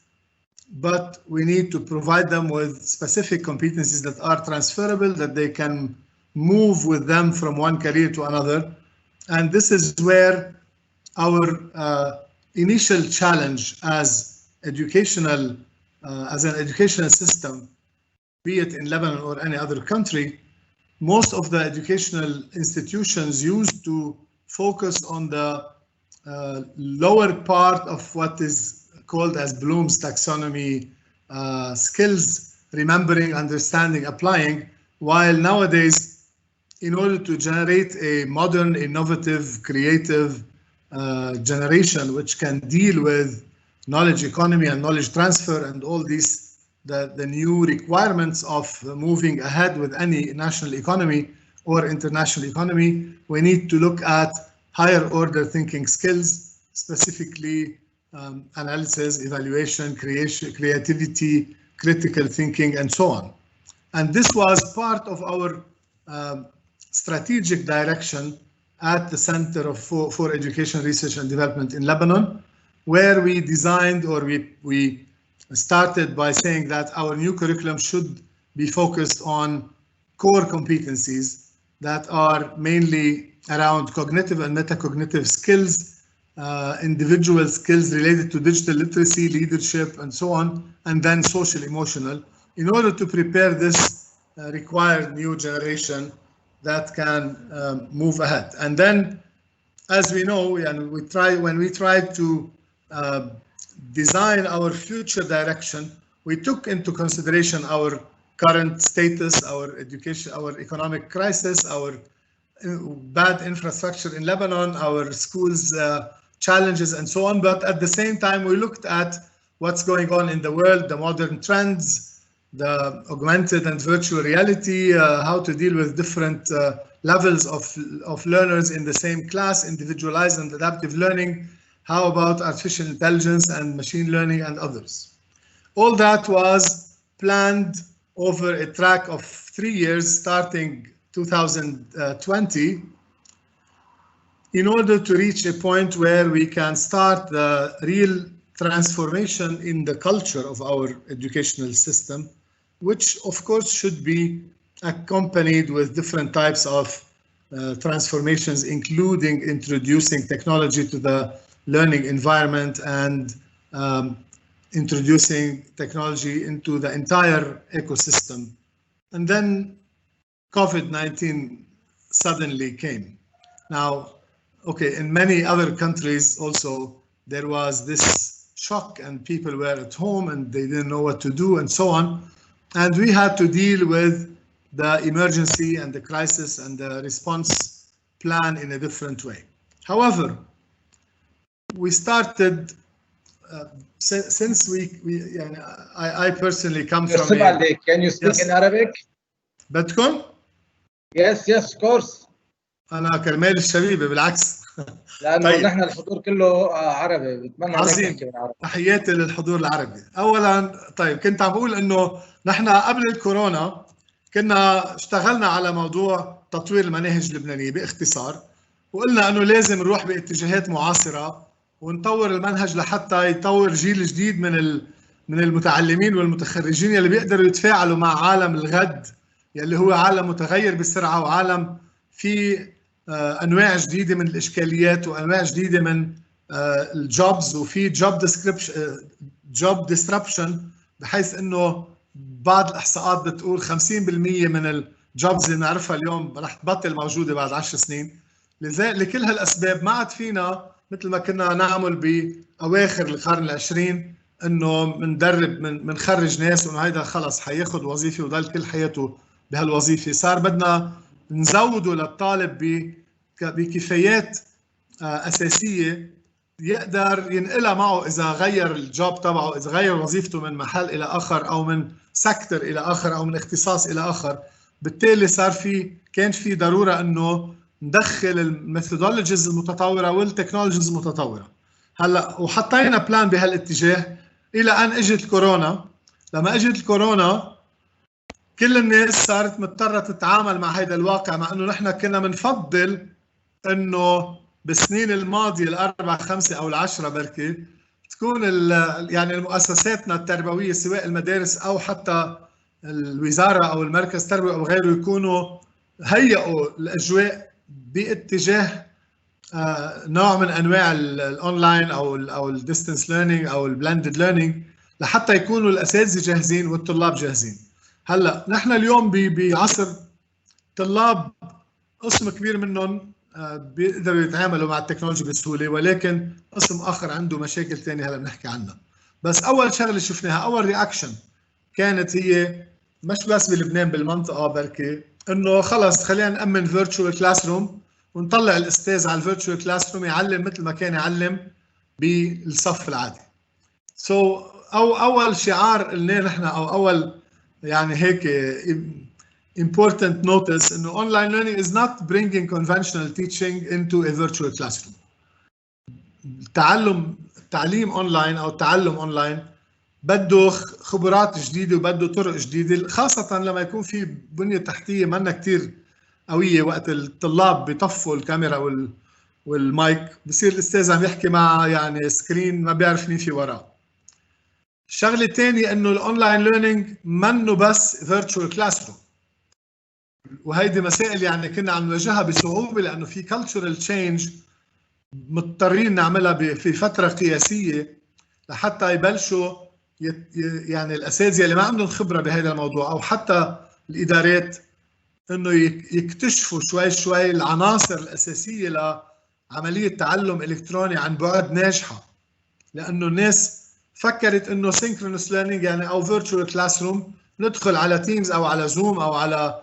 but we need to provide them with specific competencies that are transferable, that they can move with them from one career to another. And this is where our initial challenge as an educational system, be it in Lebanon or any other country, most of the educational institutions used to focus on the lower part of what is called as Bloom's taxonomy skills, remembering, understanding, applying, while nowadays, in order to generate a modern, innovative, creative generation which can deal with knowledge economy and knowledge transfer and all these, the new requirements of moving ahead with any national economy or international economy, we need to look at higher order thinking skills, specifically analysis, evaluation, creation, creativity, critical thinking, and so on. And this was part of our strategic direction at the Center for Education Research and Development in Lebanon, where we designed, or we started by saying that our new curriculum should be focused on core competencies that are mainly around cognitive and metacognitive skills, individual skills related to digital literacy, leadership, and so on, and then social emotional, in order to prepare this required new generation that can move ahead. And then, as we know, and when we tried to design our future direction, we took into consideration our current status, our education, our economic crisis, our bad infrastructure in Lebanon, our schools challenges, and so on. But at the same time, we looked at what's going on in the world, the modern trends, the augmented and virtual reality, how to deal with different levels of learners in the same class, individualized and adaptive learning. How about artificial intelligence and machine learning and others? All that was planned over a track of 3 years, starting 2020, in order to reach a point where we can start the real transformation in the culture of our educational system, which of course should be accompanied with different types of transformations, including introducing technology to the learning environment and introducing technology into the entire ecosystem. And then COVID-19 suddenly came. Now, okay, in many other countries also, there was this shock and people were at home and they didn't know what to do and so on. And we had to deal with the emergency and the crisis and the response plan in a different way. However, we started since we يعني I personally come from Can you speak in Arabic? بدكم؟ Yes, of course. أنا كرمال الشبيبة بالعكس. لأنه طيب. نحن الحضور كله عربي، بتمنى عظيم. تحياتي للحضور العربي. أولاً طيب كنت عم بقول إنه نحن قبل الكورونا كنا اشتغلنا على موضوع تطوير المناهج اللبنانية باختصار، وقلنا إنه لازم نروح باتجاهات معاصرة ونطور المنهج لحتى يطور جيل جديد من المتعلمين والمتخرجين اللي بيقدروا يتفاعلوا مع عالم الغد يلي هو عالم متغير بسرعة وعالم فيه انواع جديده من الاشكاليات وانواع جديده من الجوبز وفي جوب ديسربشن، بحيث انه بعض الاحصاءات بتقول 50% من الجوبز اللي بنعرفها اليوم رح تبطل موجوده بعد 10 سنين. لكل هالاسباب ما عاد فينا مثل ما كنا نعمل باواخر القرن العشرين انه بنخرج ناس وانه هيدا خلص حياخذ وظيفه وضل كل حياته بهالوظيفه. صار بدنا نزوده للطالب بكفايات اساسيه يقدر ينقلها معه اذا غير الجوب تبعه، اذا غير وظيفته من محل الى اخر او من سيكتور الى اخر او من اختصاص الى اخر. بالتالي كان في ضروره انه ندخل الميثودولوجيز المتطوره والتكنولوجيز المتطوره. هلا وحطينا بلان بهالاتجاه الى ان اجت الكورونا. لما اجت الكورونا كل الناس صارت مضطرة تتعامل مع هذا الواقع، مع انه نحن كنا بنفضل انه بالسنين الماضية الاربع خمسة او العشرة بركي تكون يعني المؤسساتنا التربوية سواء المدارس او حتى الوزارة او المركز التربوي او غيره يكونوا هيئوا الاجواء باتجاه نوع من انواع الاونلاين او الديستنس ليرنينج او البلندد ليرنينج لحتى يكونوا الاساتذة جاهزين والطلاب جاهزين. هلا نحن اليوم بعصر طلاب قسم كبير منهم بيقدروا يتعاملوا مع التكنولوجيا بسهوله، ولكن قسم اخر عنده مشاكل ثانيه هلا بنحكي عنها. بس اول شغله شفناها، اول رياكشن كانت هي مش بس بلبنان بالمنطقه بركي انه خلص خلينا نامن فيرتشوال كلاس روم ونطلع الاستاذ على الفيرتشوال كلاس روم يعلم مثل ما كان يعلم بالصف العادي. اول شعار قلناه نحن او اول يعني هيك important notice انه online learning is not bringing conventional teaching into a virtual classroom. التعليم اونلاين او التعلم اونلاين بده خبرات جديده وبده طرق جديده، خاصه لما يكون في بنيه تحتيه منا كثير قويه. وقت الطلاب بيطفوا الكاميرا والمايك بصير الاستاذ عم يحكي مع يعني سكرين ما بيعرف مين في وراه. الشغله الثانيه انه الاونلاين ليرنينج منه بس فيرتشوال كلاس روم، وهيدي مسائل يعني كنا عم نواجهها بصعوبه لانه في كلتشرال تشينج مضطرين نعملها في فتره قياسيه لحتى يبلشوا يعني الاساتذه اللي ما عندهم خبره بهذا الموضوع او حتى الادارات انه يكتشفوا شوي شوي العناصر الاساسيه لعمليه تعلم الكتروني عن بعد ناجحه. لانه الناس فكرت انه سينكرونس ليرنينج يعني او فيرتشوال كلاس روم ندخل على تيمز او على زوم او على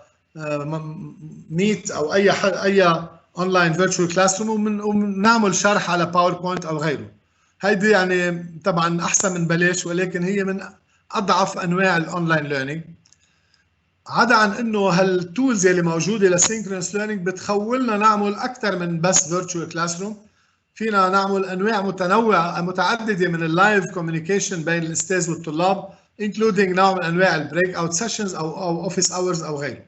ميت او اي اونلاين فيرتشوال كلاس روم ونعمل شرح على باوربوينت او غيره. هيدي يعني طبعا احسن من بلاش، ولكن هي من اضعف انواع الاونلاين ليرنينج. عدا عن انه هالتولز اللي موجوده للسينكرونس ليرنينج بتخولنا نعمل اكثر من بس فيرتشوال كلاس روم. فينا نعمل انواع متنوعه متعدده من اللايف كوميونيكيشن بين الاستاذ والطلاب including نوع من انواع البريك اوت سيشنز او اوفيس اورز او غيره.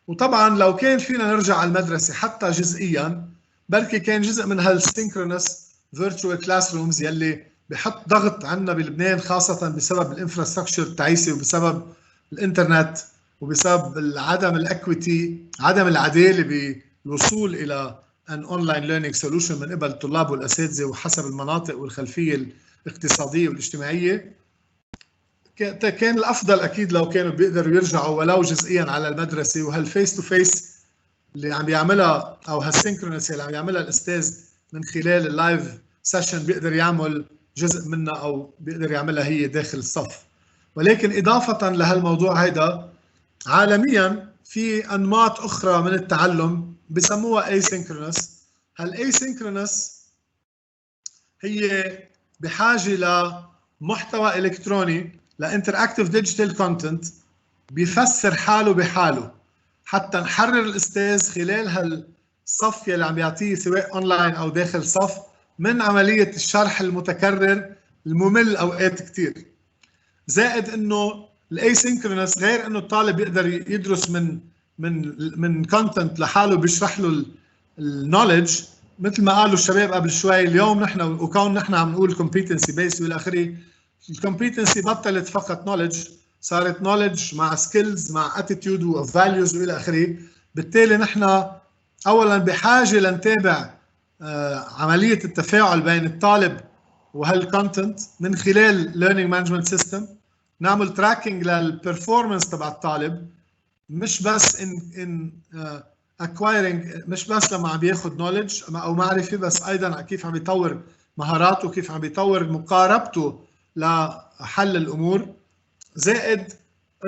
وطبعا لو كان فينا نرجع على المدرسه حتى جزئيا بركي كان جزء من هالسينكرونس فيرتشوال كلاس رومز يلي بحط ضغط عنا بلبنان خاصه بسبب الانفراستراكشر التعيسه وبسبب الانترنت وبسبب عدم الاكويتي، عدم العداله بالوصول الى ان اونلاين ليرنينج سولوشن من قبل الطلاب والاساتذه وحسب المناطق والخلفيه الاقتصاديه والاجتماعيه. كان الافضل اكيد لو كانوا بيقدروا يرجعوا ولو جزئيا على المدرسه، وهالفيس تو فيس اللي عم يعملها او هالسينكرونس اللي عم يعملها الاستاذ من خلال اللايف سيشن بيقدر يعمل جزء منها او بيقدر يعملها هي داخل الصف. ولكن اضافه لهالموضوع هيدا عالميا في انماط اخرى من التعلم بسموها asynchronous. هالاسynchronous هي بحاجه لمحتوى الكتروني لانتراكتيف ديجيتال كونتنت بيفسر حاله بحاله حتى نحرر الاستاذ خلال هالصف يلي عم يعطيه سواء اونلاين او داخل صف من عمليه الشرح المتكرر الممل اوقات كثير. زائد انه الاسynchronous غير انه الطالب يقدر يدرس من كونتنت لحاله بيشرح له النولج مثل ما قالوا الشباب قبل شوي. اليوم نحن وكون نحن عم نقول competency based والى اخره، الكومبيتنسي بطلت فقط نولج، صارت نولج مع سكيلز مع اتيتيود وفاليوز والى اخره. بالتالي نحن اولا بحاجه لنتابع عمليه التفاعل بين الطالب وهالكونتنت من خلال ليرنينج مانجمنت سيستم، نعمل تراكنج للبرفورمانس تبع الطالب، مش بس ان acquiring، مش بس لما عم بياخذ نولج او معرفه، بس ايضا كيف عم بيطور مهاراته، كيف عم بيطور مقاربته لحل الامور. زائد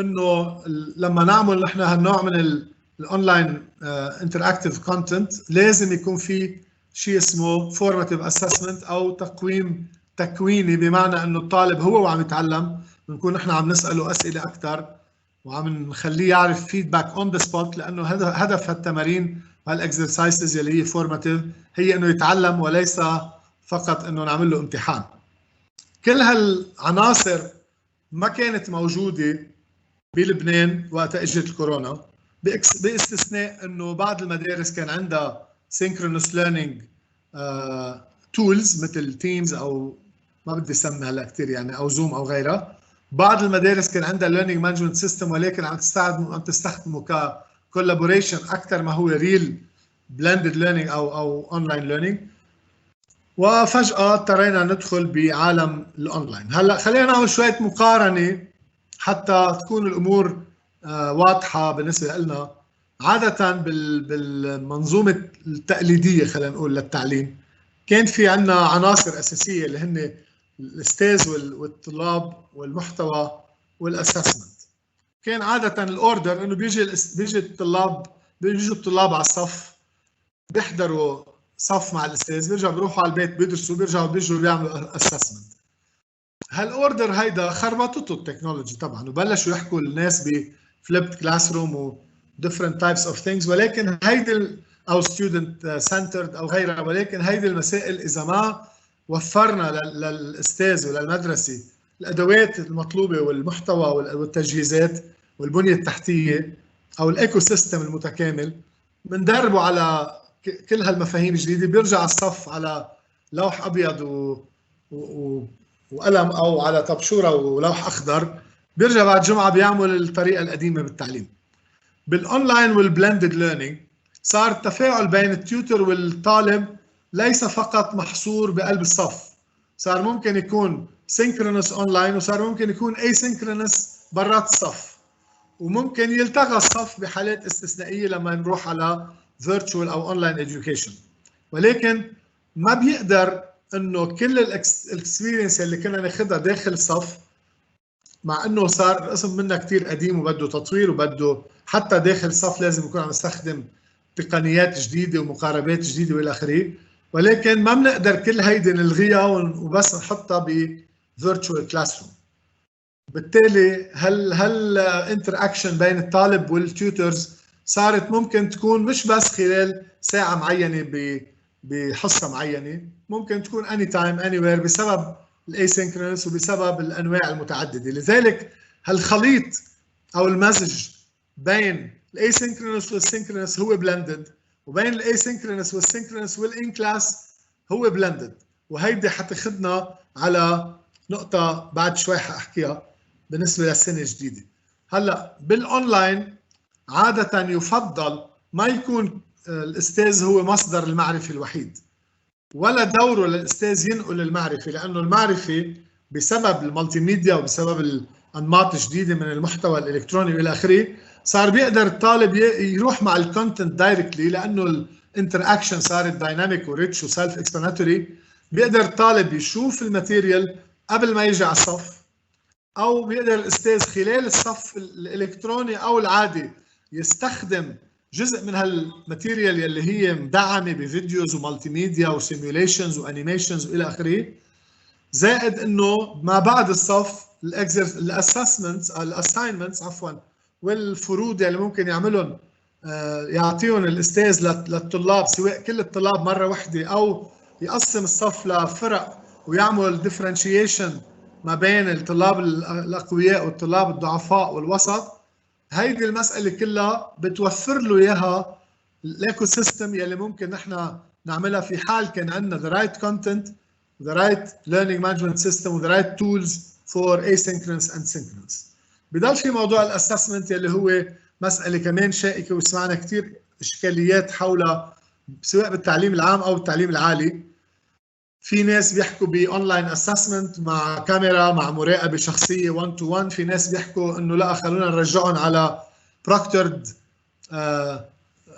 انه لما نعمل نحن هالنوع من الاونلاين انتراكتيف كونتنت لازم يكون في شيء اسمه فورماتيف اسسمنت او تقويم تكويني، بمعنى انه الطالب هو وعم يتعلم بنكون نحن عم نساله اسئله اكثر وعم نخليه يعرف فيدباك اون ذا سبوت، لانه هدف هالتمارين وهالاكسرسايزز اللي هي فورماتيف هي انه يتعلم وليس فقط انه نعمل له امتحان. كل هالعناصر ما كانت موجوده بلبنان وقت اجت الكورونا، باستثناء انه بعض المدارس كان عندها synchronous learning tools مثل تيمز او ما بدي اسميها هلا كثير يعني او زوم او غيرها. بعض المدارس كان عندها learning management system ولكن عم تستخدمه ك collaboration اكثر ما هو real blended learning او online learning. وفجأة اضطرينا ندخل بعالم الاونلاين. هلا خلينا نعمل شوية مقارنة حتى تكون الامور واضحة بالنسبة لنا. عادة بالمنظومة التقليدية خلينا نقول للتعليم كان في عندنا عناصر أساسية اللي هن الاستاذ والطلاب والمحتوى والاسسمنت. كان عادة الاوردر انه بيجوا الطلاب على الصف، بيحضروا صف مع الاستاذ، بيرجعوا بيروحوا على البيت بيدرسوا، بيجوا بيعملوا اسسمنت. هالاوردر هيدا خربطته التكنولوجي طبعا، وبلشوا يحكوا الناس بفليبت كلاس روم و different types of things، ولكن هيدي او student centered او غيرها، ولكن هيدي المسائل اذا ما وفرنا للاستاذ وللمدرسه الادوات المطلوبه والمحتوى والتجهيزات والبنيه التحتيه او الايكو سيستم المتكامل، بندربه على كل هالمفاهيم الجديده، بيرجع على الصف على لوح ابيض وقلم او على طبشوره ولوح اخضر، بيرجع بعد جمعه بيعمل الطريقه القديمه بالتعليم. بالاونلاين والبلندد ليرنينج صار التفاعل بين التيوتر والطالب ليس فقط محصور بقلب الصف، صار ممكن يكون سينكرونس اونلاين وصار ممكن يكون اسينكرونس برات الصف، وممكن يلتغى الصف بحالات استثنائيه لما نروح على فيرتشوال او اونلاين اديوكيشن. ولكن ما بيقدر انه كل الاكسبيرينس اللي كنا ناخذها داخل الصف، مع انه صار قسم منها كثير قديم وبده تطوير وبده حتى داخل الصف لازم يكون عم يستخدم تقنيات جديده ومقاربات جديده والى اخره، ولكن ما بنقدر كل هيدي نلغيها وبس نحطها بفيرتشوال كلاس روم. بالتالي هل انتراكشن بين الطالب والتيوترز صارت ممكن تكون مش بس خلال ساعه معينه بحصه معينه، ممكن تكون اني تايم اني وير بسبب الاسينكرونس وبسبب الانواع المتعدده. لذلك هالخليط او المزج بين الاسينكرونس والسينكرونس هو بلندد، وبين الاسينكرونس والسينكرونس والان كلاس هو بلندد. وهيدي حتاخذنا على نقطه بعد شوي حاحكيها بالنسبه للسنه الجديده. هلا بالاونلاين عاده يفضل ما يكون الاستاذ هو مصدر المعرفه الوحيد، ولا دوره للاستاذ ينقل المعرفه، لانه المعرفه بسبب المالتي ميديا وبسبب الانماط الجديده من المحتوى الالكتروني والى اخره صار بيقدر الطالب يروح مع الكونتنت دايركتلي، لانه الانتراكشن صارت دايناميك وريتش وسيلف اكسبلاناتوري. بيقدر الطالب يشوف الماتيريال قبل ما يجي على الصف، او بيقدر الاستاذ خلال الصف الالكتروني او العادي يستخدم جزء من هالماتيريال يلي هي مدعمه بفيديوز ومالتي ميديا وسيميوليشنز وانيميشنز والى اخره. زائد انه ما بعد الصف الاساينمنتس عفوا والفروض اللي ممكن يعملهم يعطيهم الاستاذ للطلاب، سواء كل الطلاب مره واحده او يقسم الصف لفرق ويعمل ديفرنشيشن ما بين الطلاب الاقوياء والطلاب الضعفاء والوسط. هيدي المساله كلها بتوفر له اياها الايكو سيستم يلي ممكن نحن نعملها في حال كان عندنا the right content, the right learning management system, the right tools for asynchronous and synchronous. بضل في موضوع الاسسمنت يلي هو مساله كمان شائكه وسمعنا كثير اشكاليات حولها سواء بالتعليم العام او بالتعليم العالي. في ناس بيحكوا باونلاين اسسمنت مع كاميرا مع مراقبه شخصيه 1 to 1، في ناس بيحكوا انه لا خلونا نرجعهم على بروكتورد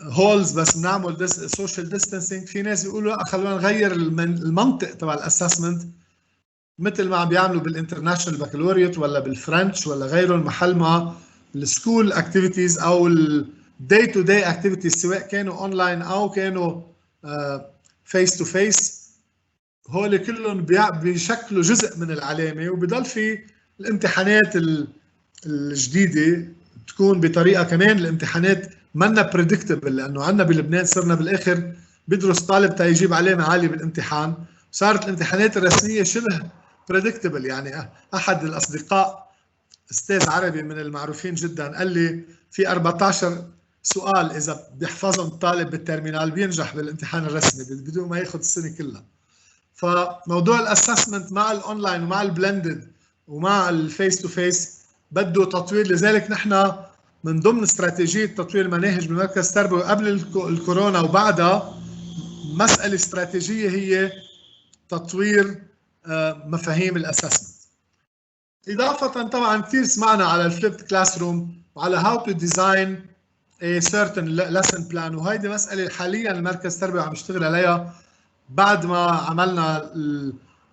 هولز بس بنعمل سوشيال ديستانسينج، في ناس بيقولوا لا خلونا نغير المنطق تبع الاسسمنت مثل ما عم بيعملوا بالانترناشونال بكالوريوس ولا بالفرنش ولا غيرهم، محل ما السكول اكتيفيتيز او الداي تو داي اكتيفيتيز سواء كانوا اونلاين او كانوا فيس تو فيس، هول كلهم بيشكلوا جزء من العلامه. وبضل في الامتحانات الجديده تكون بطريقه كمان الامتحانات منا بريدكتبل، لانه عندنا بلبنان صرنا بالاخر بدرس طالب تا يجيب علامه عاليه بالامتحان، صارت الامتحانات الرسميه شبه بريدكتبل. يعني احد الاصدقاء استاذ عربي من المعروفين جدا قال لي في 14 سؤال اذا بيحفظهم الطالب بالترمينال بينجح بالامتحان الرسمي بدون ما ياخذ السنه كلها. فموضوع الاسسمنت مع الاونلاين ومع البلندد ومع الفيس تو فيس بده تطوير، لذلك نحن من ضمن استراتيجيه تطوير المناهج بمركز تربوي قبل الكورونا وبعدها مساله استراتيجيه هي تطوير مفاهيم الاسسمنت. اضافه طبعا كثير سمعنا على الفليبد كلاس روم وعلى هاو تو ديزاين a certain lesson plan، وهيدي مساله حاليا المركز التربوي عم يشتغل عليها بعد ما عملنا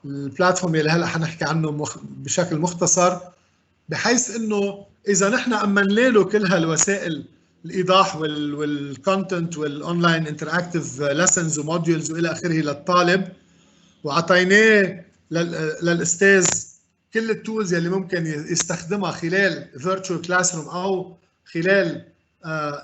البلاتفورم اللي هلا حنحكي عنه بشكل مختصر، بحيث انه اذا نحن امنا له كل هالوسائل الايضاح والكونتنت والاونلاين انتراكتيف ليسنز وموديولز والى اخره للطالب، وعطيناه للاستاذ كل التولز اللي ممكن يستخدمها خلال فيرتشوال كلاس روم او خلال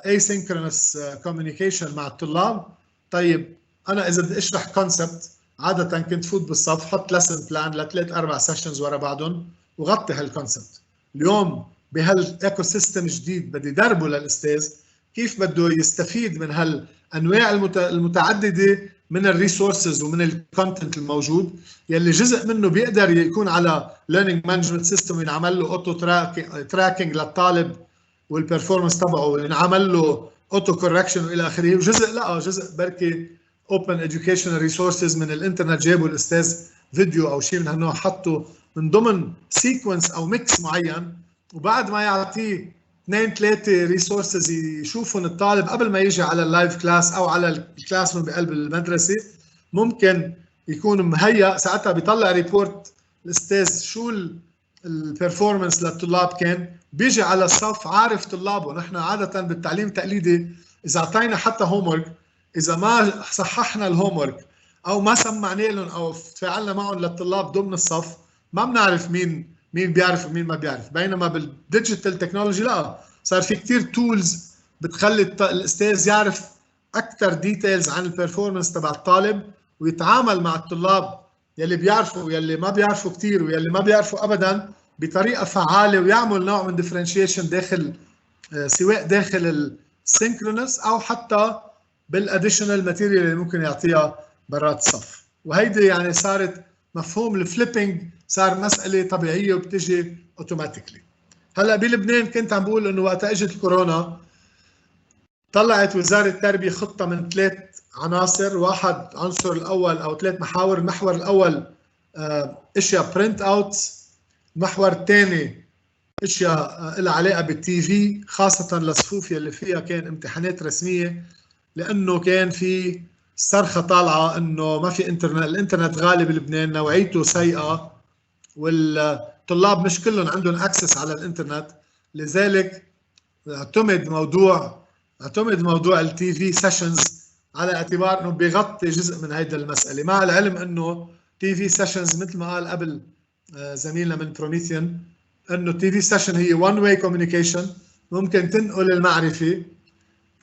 asynchronous communication مع الطلاب. طيب انا اذا بدي اشرح كونسبت عاده كنت فوت بالصف حط لسن بلان لثلاث اربع سيشنز ورا بعضهم وغطي هالكونسبت. اليوم بهالايكو سيستم جديد بدي دربه للاستاذ كيف بده يستفيد من هالانواع المتعدده من الريسورسز ومن الكونتنت الموجود يلي جزء منه بيقدر يكون على ليرنينج مانجمنت سيستم وينعمل له اوتو تراكنج للطالب والبرفورمانس تبعه وينعمل له اوتو كوركشن والى اخره، وجزء لا جزء بركي اوبن educational ريسورسز من الانترنت جابوا الاستاذ فيديو او شيء من هالنوع حطه من ضمن سيكونس او ميكس معين، وبعد ما يعطيه 2 3 ريسورسز يشوفهم الطالب قبل ما يجي على اللايف كلاس او على الكلاس روم بقلب المدرسه ممكن يكون مهيأ. ساعتها بيطلع ريبورت الاستاذ شو البرفورمانس للطلاب كان، بيجي على الصف عارف طلابه. نحن عاده بالتعليم التقليدي اذا اعطينا حتى هوم ورك اذا ما صححنا الهوم ورك او ما سمعنا لهم او تفاعلنا معهم للطلاب ضمن الصف ما بنعرف مين بيعرف ومين ما بيعرف. بينما بالديجيتال تكنولوجي لا، صار في كثير تولز بتخلي الاستاذ يعرف اكثر ديتيلز عن البرفورمانس تبع الطالب ويتعامل مع الطلاب يلي بيعرفوا ويلي ما بيعرفوا كثير ويلي ما بيعرفوا ابدا بطريقه فعاله، ويعمل نوع من ديفرنشيشن داخل سواء داخل السينكرونس او حتى بالاديشنال ماتيريال اللي ممكن يعطيها برات الصف. وهيدي يعني صارت مفهوم الفليبينج صار مساله طبيعيه وبتجي اوتوماتيكلي. هلا بلبنان كنت عم بقول انه وقت اجت الكورونا طلعت وزاره التربيه خطه من 3 عناصر، واحد عنصر الاول او 3 محاور. المحور الاول اشياء برنت اوت، المحور الثاني اشياء لها علاقه بالتي في خاصه للصفوف يلي فيها كان امتحانات رسميه، لانه كان في صرخه طالعه انه ما في انترنت، الانترنت غالي بلبنان نوعيته سيئه والطلاب مش كلهم عندهم اكسس على الانترنت، لذلك اعتمد موضوع التي في سيشنز على اعتبار انه بيغطي جزء من هيدا المساله، مع العلم انه تي في سيشنز مثل ما قال قبل زميلنا من بروميثيان، انه التي في سيشن هي وان واي كوميونيكيشن، ممكن تنقل المعرفه.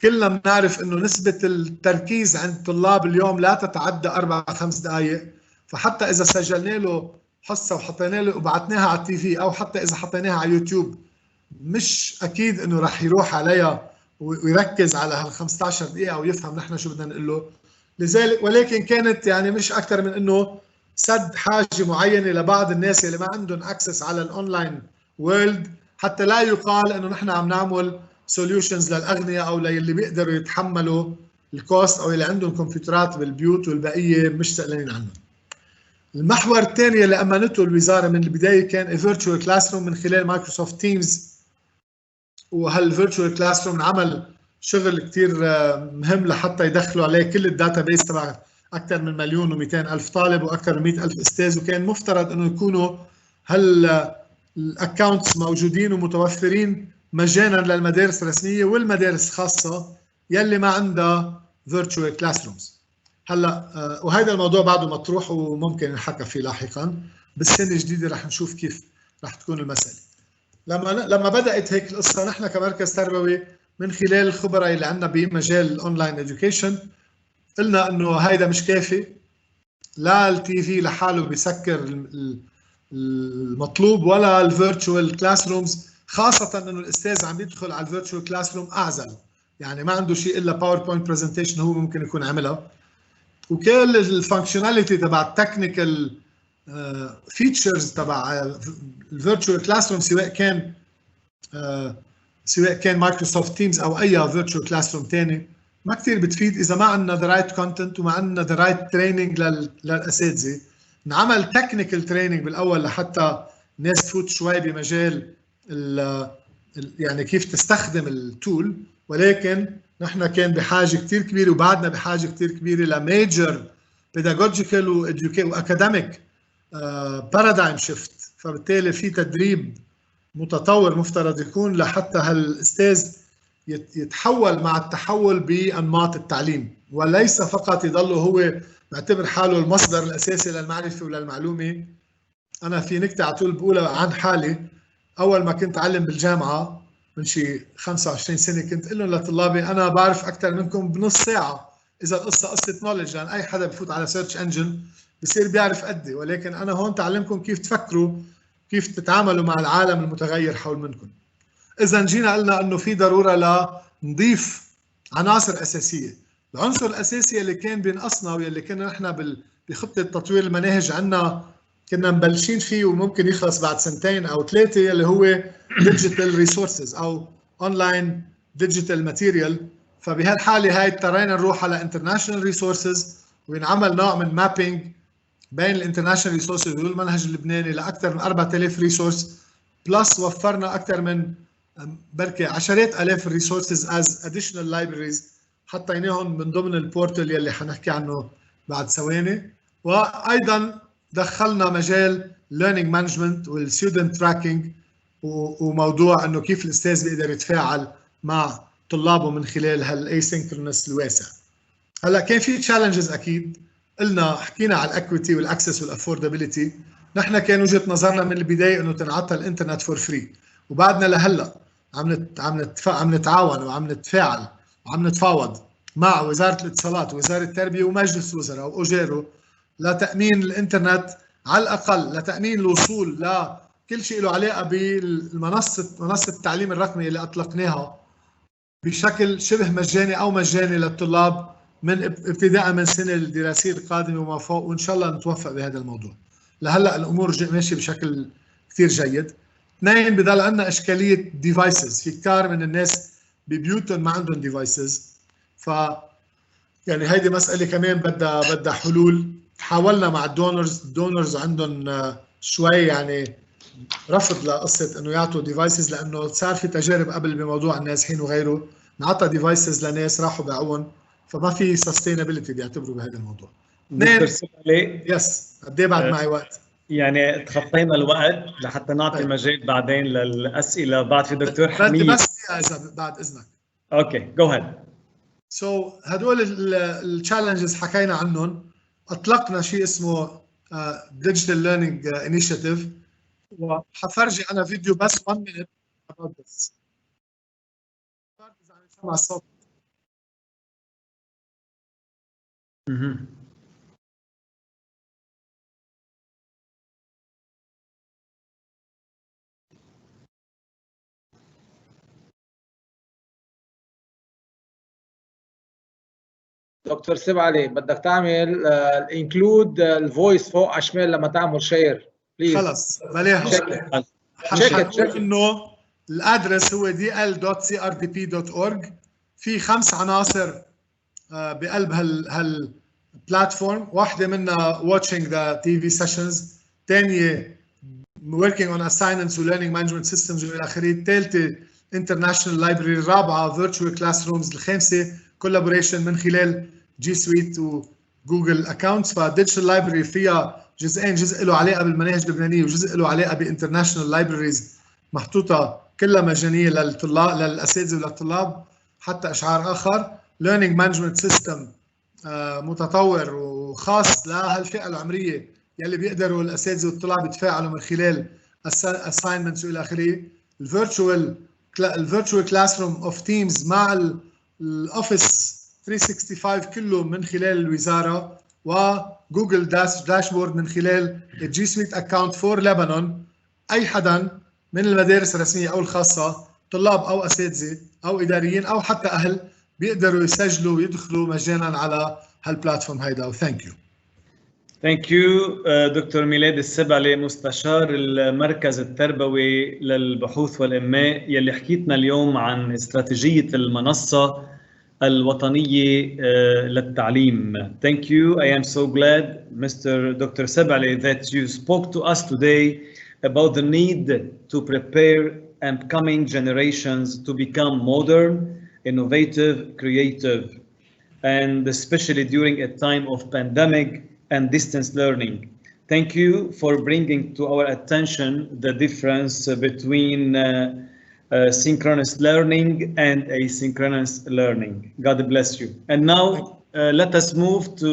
كلنا بنعرف انه نسبه التركيز عند الطلاب اليوم لا تتعدى 4-5 دقائق، فحتى اذا سجلنا له حصه وحطينا له وبعثناها على التي في، او حتى اذا حطيناها على يوتيوب، مش اكيد انه راح يروح عليها ويركز على هال 15 دقيقه ويفهم نحن شو بدنا نقول له. لذلك ولكن كانت يعني مش اكثر من انه سد حاجه معينه لبعض الناس اللي ما عندهم اكسس على الاونلاين وورلد، حتى لا يقال انه نحن عم نعمل سوليوشنز للاغنياء او للي بيقدروا يتحملوا الكوست، او اللي عندهم كمبيوترات بالبيوت والبقيه مش سألانين عنه. المحور الثاني اللي امنته الوزاره من البدايه كان فيرتشوال كلاس روم من خلال مايكروسوفت تيمز. وهالفيرتشوال كلاس روم عمل شغل كثير مهم لحتى يدخلوا عليه كل الداتا بيس تبع اكثر من 1,200,000 طالب واكثر من 100,000 استاذ، وكان مفترض انه يكونوا الاكونتس موجودين ومتوفرين مجانا للمدارس الرسميه والمدارس الخاصه يلي ما عندها فيرتشوال كلاس رومز. هلا وهذا الموضوع بعده مطروح وممكن نحكى فيه لاحقا، بالسنه الجديده رح نشوف كيف رح تكون المساله. لما بدات هيك القصه، نحن كمركز تربوي من خلال الخبراء اللي عندنا بمجال الاونلاين اديوكيشن قلنا انه هيدا مش كافي، لا التي في لحاله بيسكر المطلوب ولا الفيرتشوال كلاس رومز، خاصه انه الاستاذ عم يدخل على الفيرتشوال كلاس روم اعزل، يعني ما عنده شيء الا باوربوينت برزنتيشن هو ممكن يكون عملها، وكل الفانكشناليتي تبع التكنيكال فيتشرز تبع الفيرتشوال كلاس روم، سواء كان مايكروسوفت تيمز او اي فيرتشوال كلاس روم ثاني، ما كثير بتفيد اذا ما عندنا ذا رايت كونتنت وما عندنا ذا رايت تريننج للاساتذه. نعمل تكنيكال تريننج بالاول لحتى الناس تفوت شوي بمجال يعني كيف تستخدم التول، ولكن نحن كان بحاجه كثير كبيره وبعدنا بحاجه كثير كبيره لميجر بيداغوجيكال واكاديميك بارادايم شيفت. فبالتالي في تدريب متطور مفترض يكون لحتى هالاستاذ يتحول مع التحول بانماط التعليم، وليس فقط يضل هو معتبر حاله المصدر الاساسي للمعرفه وللمعلومه. انا في نكته على طول بقولها عن حالي، اول ما كنت اعلم بالجامعه من شي 25 سنه كنت اقول لهم لطلابي انا بعرف اكثر منكم بنص ساعه، اذا القصه قصه نولج، لان اي حدا بفوت على سيرش انجن بصير بيعرف قدي، ولكن انا هون تعلمكم كيف تفكروا، كيف تتعاملوا مع العالم المتغير حول منكم. اذا جينا قلنا انه في ضروره لنضيف عناصر اساسيه. العنصر الاساسي اللي كان بينقصنا واللي كنا نحن بخطه تطوير المناهج عندنا كنا مبلشين فيه وممكن يخلص بعد 2 أو 3 اللي هو ديجيتال ريسورسز او اونلاين ديجيتال ماتيريال. فبهالحاله هاي اضطرينا نروح على انترناشونال ريسورسز وينعمل نوع من مابينج بين الانترناشونال ريسورسز والمنهج اللبناني لاكثر من 4000 ريسورس، بلس وفرنا اكثر من بركي عشرات الاف الريسورسز از اديشنال لايبريز حطيناهم من ضمن البورتال يلي حنحكي عنه بعد ثواني. وايضا دخلنا مجال ليرنينج مانجمنت والستودنت تراكينج وموضوع انه كيف الاستاذ بيقدر يتفاعل مع طلابه من خلال هالايسينكرونس الواسع. هلا كان في تشالنجز اكيد، قلنا حكينا على الاكويتي والاكسس والافوردابيلتي. نحن كان وجهه نظرنا من البدايه انه تنعطى الانترنت فور فري، وبعدنا لهلا عم نتعاون وعم نتفاعل وعم نتفاوض مع وزاره الاتصالات ووزاره التربيه ومجلس الوزراء واوجيرو لتامين الانترنت، على الاقل لتامين الوصول لكل شيء له علاقه بمنصه التعليم الرقمي اللي اطلقناها بشكل شبه مجاني او مجاني للطلاب من ابتداء من السنه الدراسيه القادمه وما فوق، وان شاء الله نتوفق بهذا الموضوع. لهلا الامور ماشيه بشكل كثير جيد. 2 بضل عندنا اشكاليه ديفايسز، في كثير من الناس ببيوتهم ما عندهم ديفايسز، ف يعني هيدي مساله كمان بدها حلول. حاولنا مع الدونرز عندهم شوي يعني رفض لقصه انه يعطوا ديفايسز، لانه صار في تجارب قبل بموضوع النازحين وغيره، نعطى ديفايسز لناس راحوا باعوهم، فما في سستينابيلتي بيعتبروا بهذا الموضوع. يس قد ايه بعد معي وقت؟ يعني تخطينا الوقت لحتى نعطي مجال بعدين للاسئله. بعد في دكتور حميد بس اذا بعد اذنك. اوكي جو هيد. هدول التشالنجز حكينا عنهم. اطلقنا شيء اسمه digital learning initiative. وحفرجي أنا فيديو بس 1 minute about this. سمع الصوت. دكتور سبعلي بدك تعمل انكلود الفويس فوق على الشمال لما تعمل شير بليز. خلص بلاها. حنقول انه الادرس هو dl.crdp.org. في 5 عناصر بقلب هالبلاتفورم. واحدة منها watching the TV sessions، ثانية working on assignments و learning management systems والى اخره، الثالثة international library، الرابعة virtual classrooms، الخامسة collaboration من خلال جي سويت وجوجل اكونتس. فالديجيتال لايبرري فيها جزئين، جزء له علاقه بالمناهج اللبنانيه وجزء له علاقه بانترناشونال لايبرريز محطوطه كلها مجانيه للطلاب للاساتذه وللطلاب حتى اشعار اخر. ليرنينج مانجمنت سيستم متطور وخاص لهالفئه العمريه يلي بيقدروا الاساتذه والطلاب يتفاعلوا من خلال assignments والى اخره. الفيرتشوال كلاس روم اوف تيمز مع الاوفيس 365 كله من خلال الوزاره، وجوجل داشبورد من خلال الجي سويت اكونت فور لبنان. اي حدا من المدارس الرسميه او الخاصه، طلاب او اساتذه او اداريين او حتى اهل، بيقدروا يسجلوا ويدخلوا مجانا على هالبلاتفورم هيدا. وثانك يو. ثانك يو دكتور ميلاد السبعلي، مستشار المركز التربوي للبحوث والإنماء، يلي حكيتنا اليوم عن استراتيجية المنصة الوطنية للتعليم. Thank you. I am so glad, Mr. Dr. Sebali, that you spoke to us today about the need to prepare upcoming generations to become modern, innovative, creative, and especially during a time of pandemic and distance learning. Thank you for bringing to our attention the difference between synchronous learning and asynchronous learning. God bless you. And now let us move to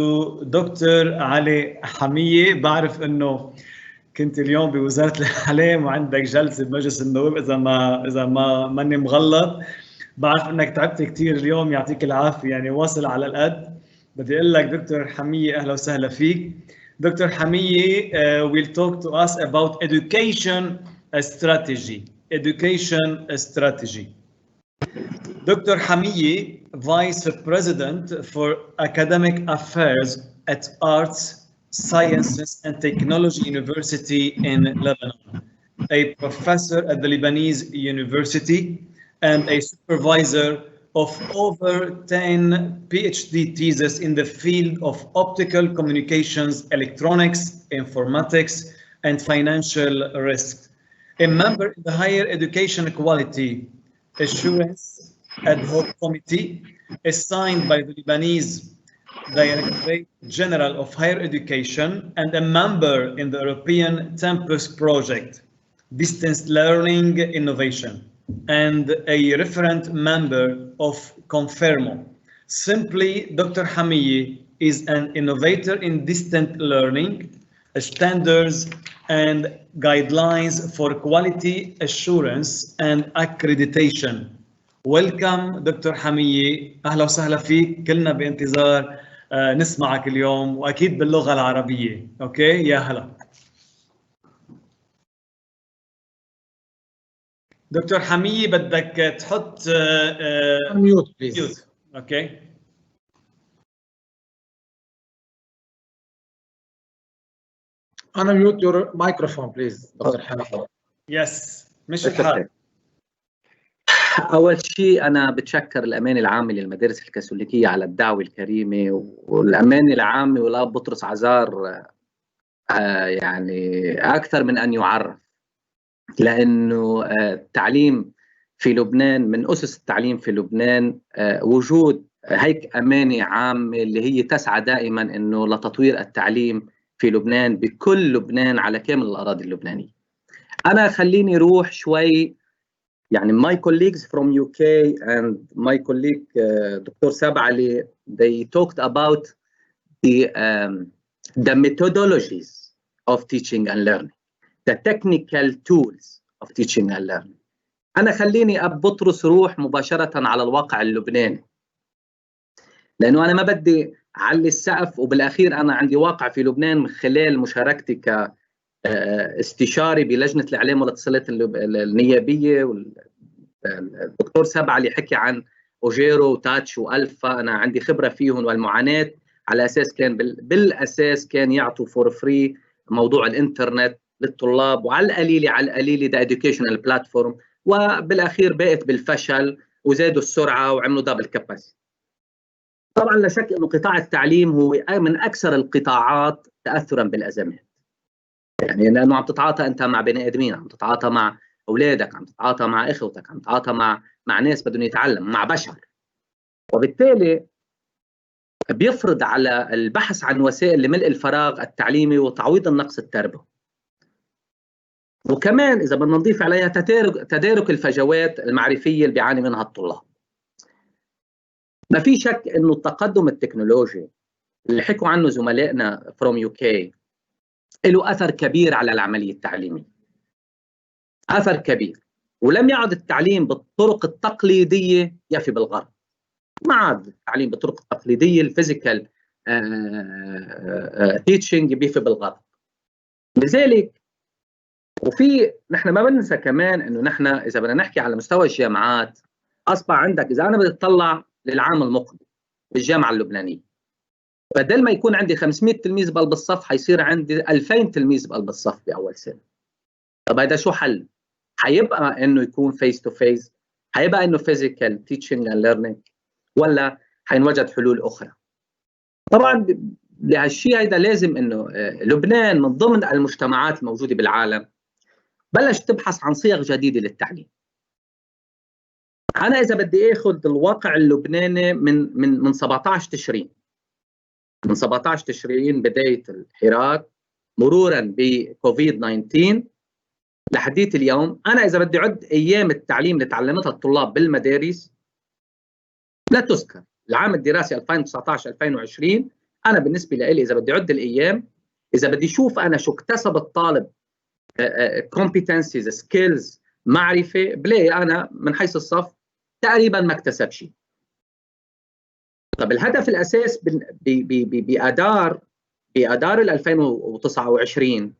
Dr. علي حمية. بعرف انه كنت اليوم بوزارة الإعلام وعندك جلسة بمجلس النواب، إذا ما ماني مغلط. بعرف انك تعبت كثير اليوم، يعطيك العافية، يعني واصل على القد. بدي اقول لك دكتور حمية اهلا وسهلا فيك. دكتور حمية will talk to us about education strategy. Dr. Hamiye, Vice President for Academic Affairs at Arts, Sciences and Technology University in Lebanon, a professor at the Lebanese University, and a supervisor of over 10 PhD theses in the field of optical communications, electronics, informatics, and financial risk. A member in the Higher Education Quality Assurance Ad Hoc Committee assigned by the Lebanese Directorate General of Higher Education, and a member in the European Tempus Project, Distance Learning Innovation, and a referent member of Confermo. Simply, Dr. Hamiye is an innovator in distant learning, standards and guidelines for quality assurance and accreditation. Welcome Dr. Hamiye. أهلا وسهلا فيك. كلنا بانتظار نسمعك اليوم، وأكيد باللغة العربية. أوكي يا هلا. دكتور حمية بدك تحط ميوت بليز. اوكي. انا ميوت يور مايكروفون بليز دكتور حمية. يس مش الحال. أول شيء أنا بتشكر الأمانة العامة للمدارس الكاثوليكية على الدعوة الكريمة، والأمانة العامة والأب بطرس عزار يعني أكثر من أن يعرف، لأنه التعليم في لبنان من أسس التعليم في لبنان وجود هيك أمانة عامة اللي هي تسعى دائما أنه لتطوير التعليم في لبنان بكل لبنان على كامل الأراضي اللبنانية. أنا خليني روح شوي، يعني my colleagues from UK and my colleague Dr. Sebali, they talked about the methodologies of teaching and learning. The technical tools of teaching and learning. أنا خليني أب بطرس روح مباشرة على الواقع اللبناني، لأنه أنا ما بدي أعلي السقف، وبالأخير أنا عندي واقع في لبنان من خلال مشاركتي كاستشاري بلجنة الإعلام والاتصالات النيابية. والدكتور سبع اللي حكي عن أوجيرو وتاتش وألفا، أنا عندي خبرة فيهم، والمعاناة على أساس كان بالأساس كان يعطوا فور فري موضوع الإنترنت للطلاب، وعلى القليلة ده educational platform، وبالأخير بقت بالفشل وزادوا السرعة وعملوا دبل كاباسيتي. طبعا لا شك أنه قطاع التعليم هو من أكثر القطاعات تأثرا بالأزمات، يعني لأنه عم تتعاطى أنت مع بني آدمين، عم تتعاطى مع أولادك، عم تتعاطى مع إخوتك، عم تتعاطى مع ناس بدهم يتعلم، مع بشر، وبالتالي بيفرض على البحث عن وسائل لملء الفراغ التعليمي وتعويض النقص التربوي. وكمان إذا بدنا نضيف عليها تدارك الفجوات المعرفية اللي بيعاني منها الطلاب. ما في شك إنه التقدم التكنولوجي اللي حكوا عنه زملائنا from UK له أثر كبير على العملية التعليمية، أثر كبير، ولم يعد التعليم بالطرق التقليدية يفي بالغرب. ما عاد التعليم بالطرق التقليدية الفيزيكال تيتشنج بيفي بالغرب. لذلك وفي نحن ما بننسى كمان انه نحن اذا بدنا نحكي على مستوى الجامعات، اصبح عندك اذا انا بدي اطلع للعام المقبل بالجامعه اللبنانيه، بدل ما يكون عندي 500 تلميذ بقلب الصف حيصير عندي 2000 تلميذ بقلب الصف باول سنه. طب هذا شو حل؟ حيبقى انه يكون فيس تو فيس، حيبقى انه فيزيكال تيتشنج اند ليرنينج، ولا حينوجد حلول اخرى؟ طبعا لهالشيء هيدا لازم انه لبنان من ضمن المجتمعات الموجوده بالعالم بلش تبحث عن صيغ جديده للتعليم. انا اذا بدي اخذ الواقع اللبناني من 17 تشرين، من 17 تشرين بدايه الحراك مرورا بكوفيد 19 لحديت اليوم، انا اذا بدي اعد ايام التعليم اللي تعلمتها الطلاب بالمدارس لا تذكر. العام الدراسي 2019 2020 انا بالنسبه لي اذا بدي اعد الايام، اذا بدي اشوف انا شو اكتسب الطالب competencies skills معرفه، بلاقي انا من حيث الصف تقريبا ما اكتسب شيء. طب الهدف الاساس بآذار ال 2029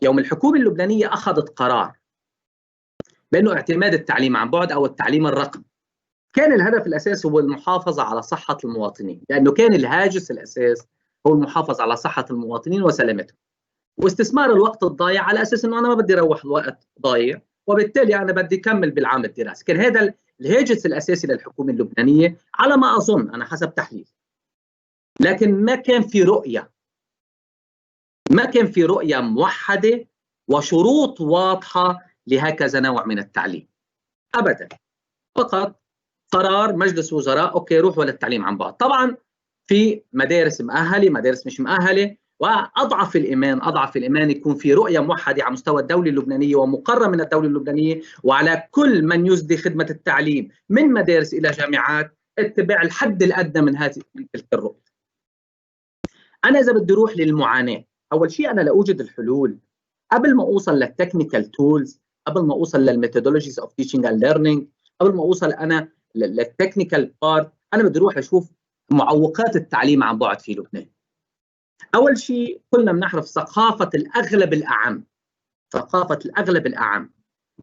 يوم الحكومه اللبنانيه اخذت قرار بانه اعتماد التعليم عن بعد او التعليم الرقمي، كان الهدف الاساسي هو المحافظه على صحه المواطنين، لانه كان الهاجس الاساس هو المحافظه على صحه المواطنين وسلامتهم، واستثمار الوقت الضايع على اساس انه انا ما بدي اروح الوقت ضايع، وبالتالي انا بدي اكمل بالعام الدراسي. كان هذا الهاجس الاساسي للحكومه اللبنانيه على ما اظن انا حسب تحليل. لكن ما كان في رؤيه موحده وشروط واضحه لهكذا نوع من التعليم ابدا. فقط قرار مجلس وزراء اوكي روحوا للتعليم عن بعد. طبعا في مدارس مؤهله، مدارس مش مؤهله، واضعف الايمان يكون في رؤيه موحده على مستوى الدوله اللبنانيه ومقرره من الدوله اللبنانيه، وعلى كل من يسدي خدمه التعليم من مدارس الى جامعات اتباع الحد الادنى من تلك الرؤيه. انا اذا بدي اروح للمعاناه، اول شيء انا لا اوجد الحلول قبل ما اوصل للتكنيكال تولز، قبل ما اوصل للميثودولوجيز اوف تيتشنج اند ليرنينج، قبل ما اوصل انا للتكنيكال بارت، انا بدي اروح اشوف معوقات التعليم عن بعد في لبنان. اول شيء كلنا بنعرف ثقافه الاغلب الاعم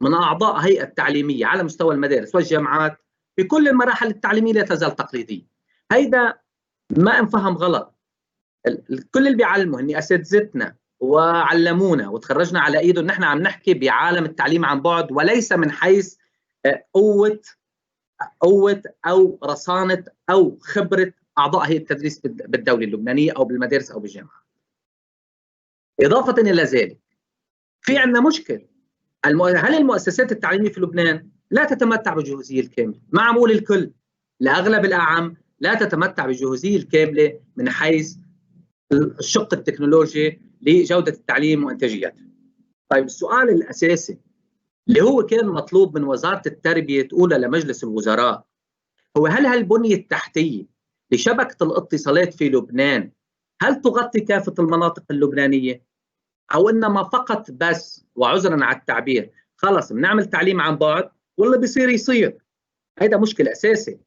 من اعضاء هيئه التعليميه على مستوى المدارس والجامعات في كل المراحل التعليميه لا تزال تقليديه. هيدا ما انفهم غلط، كل اللي بيعلموا هن اساتذتنا وعلمونا وتخرجنا على ايدهم، نحن عم نحكي بعالم التعليم عن بعد، وليس من حيث قوه او رصانه او خبره اعضاء هيئه التدريس بالدوله اللبنانيه او بالمدارس او بالجامعات. اضافه الى ذلك في عندنا مشكل، هل المؤسسات التعليميه في لبنان لا تتمتع بالجهوزيه الكامله؟ ما عم اقول الكل، لاغلب الاعم لا تتمتع بالجهوزيه الكامله من حيث الشق التكنولوجي لجوده التعليم وانتاجيته. طيب السؤال الاساسي اللي هو كان مطلوب من وزاره التربيه تقولها لمجلس الوزراء هو هل هالبنيه التحتيه لشبكه الاتصالات في لبنان هل تغطي كافه المناطق اللبنانيه؟ او انما فقط بس، وعذرا على التعبير، خلص بنعمل تعليم عن بعد واللي بيصير يصير. هيدا مشكله اساسي.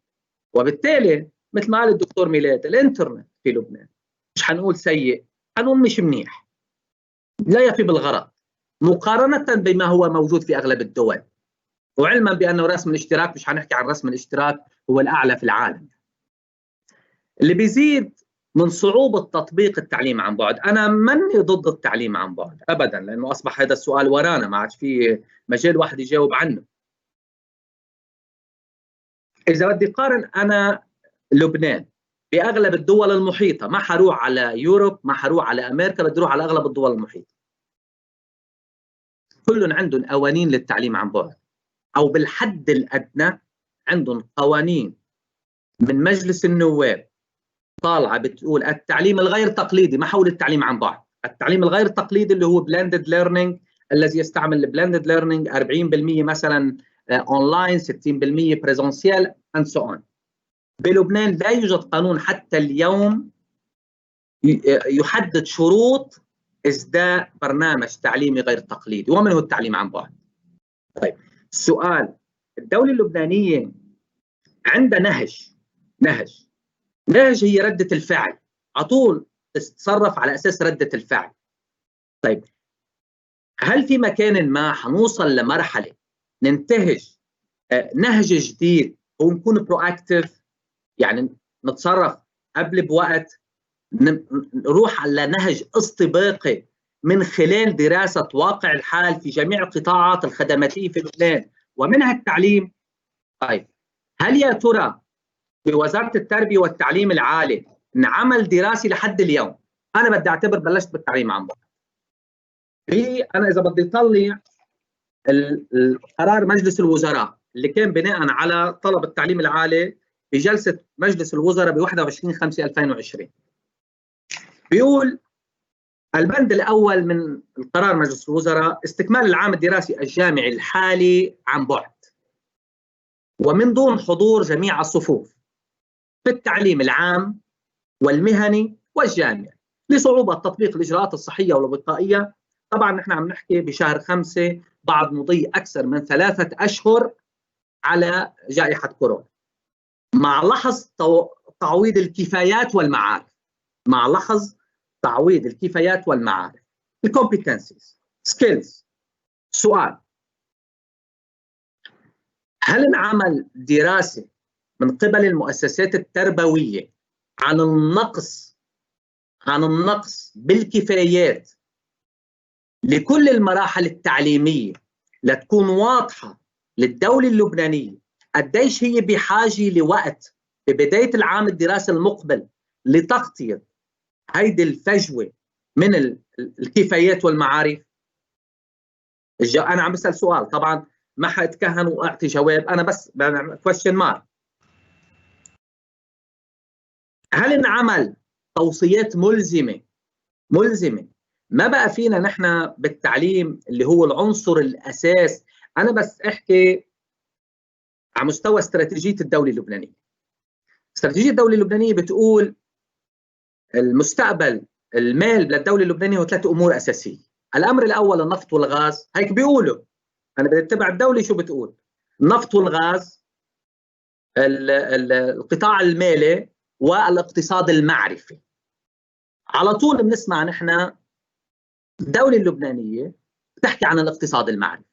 وبالتالي مثل ما قال الدكتور ميلاد، الانترنت في لبنان مش حنقول سيء، حنقول مش منيح، لا يفي بالغرض مقارنه بما هو موجود في اغلب الدول. وعلما بانه رسم الاشتراك، مش حنحكي عن رسم الاشتراك، هو الاعلى في العالم. اللي بيزيد من صعوبة تطبيق التعليم عن بعد. أنا ماني ضد التعليم عن بعد أبدا، لأنه أصبح هذا السؤال ورانا، ما عاد في مجال واحد يجاوب عنه. إذا بدي قارن أنا لبنان بأغلب الدول المحيطة، ما حروح على يوروب، ما حروح على أمريكا، بدي أروح على أغلب الدول المحيطة، كلهم عندهم قوانين للتعليم عن بعد، أو بالحد الأدنى عندهم قوانين من مجلس النواب طالعه بتقول التعليم الغير تقليدي، ما حول التعليم عن بعد، التعليم الغير تقليدي اللي هو بلندد ليرنينج، الذي يستعمل البلندد ليرنينج 40% مثلا اونلاين، 60% بريزنسيال اند سو اون. بلبنان لا يوجد قانون حتى اليوم يحدد شروط إصداء برنامج تعليمي غير تقليدي، ومنه التعليم عن بعد. طيب السؤال، الدولة اللبنانية عندها نهج هي ردة الفعل، على طول تتصرف على أساس ردة الفعل. طيب هل في مكان ما حنوصل لمرحلة ننتهج نهج جديد ونكون برو اكتيف، يعني نتصرف قبل بوقت، نروح على نهج استباقي من خلال دراسة واقع الحال في جميع القطاعات الخدماتية في لبنان ومنها التعليم؟ طيب هل يا ترى في وزارة التربية والتعليم العالي عمل دراسي لحد اليوم؟ أنا بدي أعتبر بلشت بالتعليم عن بعد. أنا إذا بدي أطلع القرار مجلس الوزراء اللي كان بناء على طلب التعليم العالي في جلسة مجلس الوزراء ب 21/5/2020، بيقول البند الأول من القرار مجلس الوزراء: استكمال العام الدراسي الجامعي الحالي عن بعد ومن دون حضور جميع الصفوف في التعليم العام والمهني والجامعي لصعوبة تطبيق الإجراءات الصحية والوقائية. طبعا نحن عم نحكي بشهر 5 بعد مضي أكثر من 3 أشهر على جائحة كورونا، مع لحظ تعويض الكفايات والمعارف، مع لحظ تعويض الكفايات والمعارف، الكومبتنسيز سكيلز. سؤال: هل انعمل دراسة من قبل المؤسسات التربوية عن النقص بالكفايات لكل المراحل التعليمية لتكون واضحة للدولة اللبنانية قديش هي بحاجة لوقت ببداية العام الدراسي المقبل لتغطية هيدي الفجوة من الكفايات والمعارف؟ أنا عم بسأل سؤال، طبعا ما حأتكهن وأعطي جواب، أنا بس question mark. هل انعمل توصيات ملزمة؟ ما بقى فينا نحن بالتعليم اللي هو العنصر الأساس. أنا بس أحكي على مستوى استراتيجية الدولة اللبنانية. استراتيجية الدولة اللبنانية بتقول المستقبل المال للدولة اللبنانية هو 3 أمور أساسية. الأمر الأول النفط والغاز، هيك بيقولوا، أنا بدي أتبع الدولة شو بتقول. النفط والغاز، القطاع المالي، والاقتصاد المعرفي. على طول بنسمع نحن الدولة اللبنانية بتحكي عن الاقتصاد المعرفي.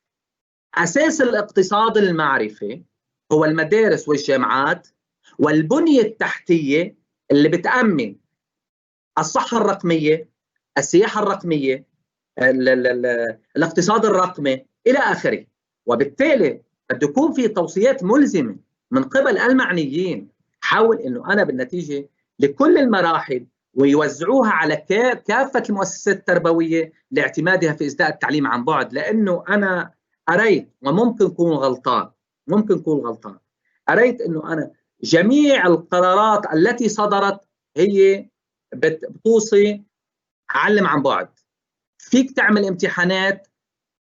أساس الاقتصاد المعرفي هو المدارس والجامعات والبنية التحتية اللي بتأمن الصحة الرقمية، السياحة الرقمية، الاقتصاد الرقمي إلى آخره. وبالتالي بده يكون في توصيات ملزمة من قبل المعنيين حول أنه أنا بالنتيجة لكل المراحل ويوزعوها على كافة المؤسسات التربوية لاعتمادها في إصداء التعليم عن بعد. لأنه أنا أريت، وممكن أكون غلطان، أريت أنه أنا جميع القرارات التي صدرت هي بتوصي علم عن بعد. فيك تعمل امتحانات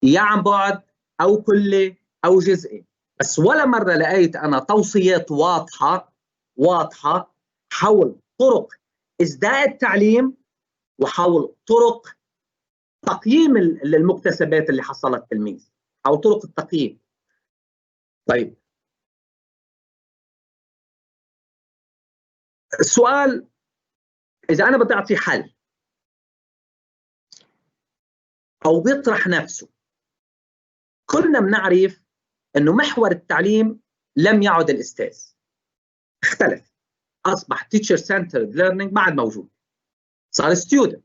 يا عن بعد أو كلي أو جزئي، بس ولا مرة لقيت أنا توصيات واضحة حول طرق إصداء التعليم وحول طرق تقييم المكتسبات اللي حصلها التلميذ أو طرق التقييم. طيب السؤال إذا أنا بدي أعطي حل أو بيطرح نفسه، كلنا بنعرف إنه محور التعليم لم يعد الأستاذ، اختلف، أصبح teacher centered learning ما عاد موجود، صار student،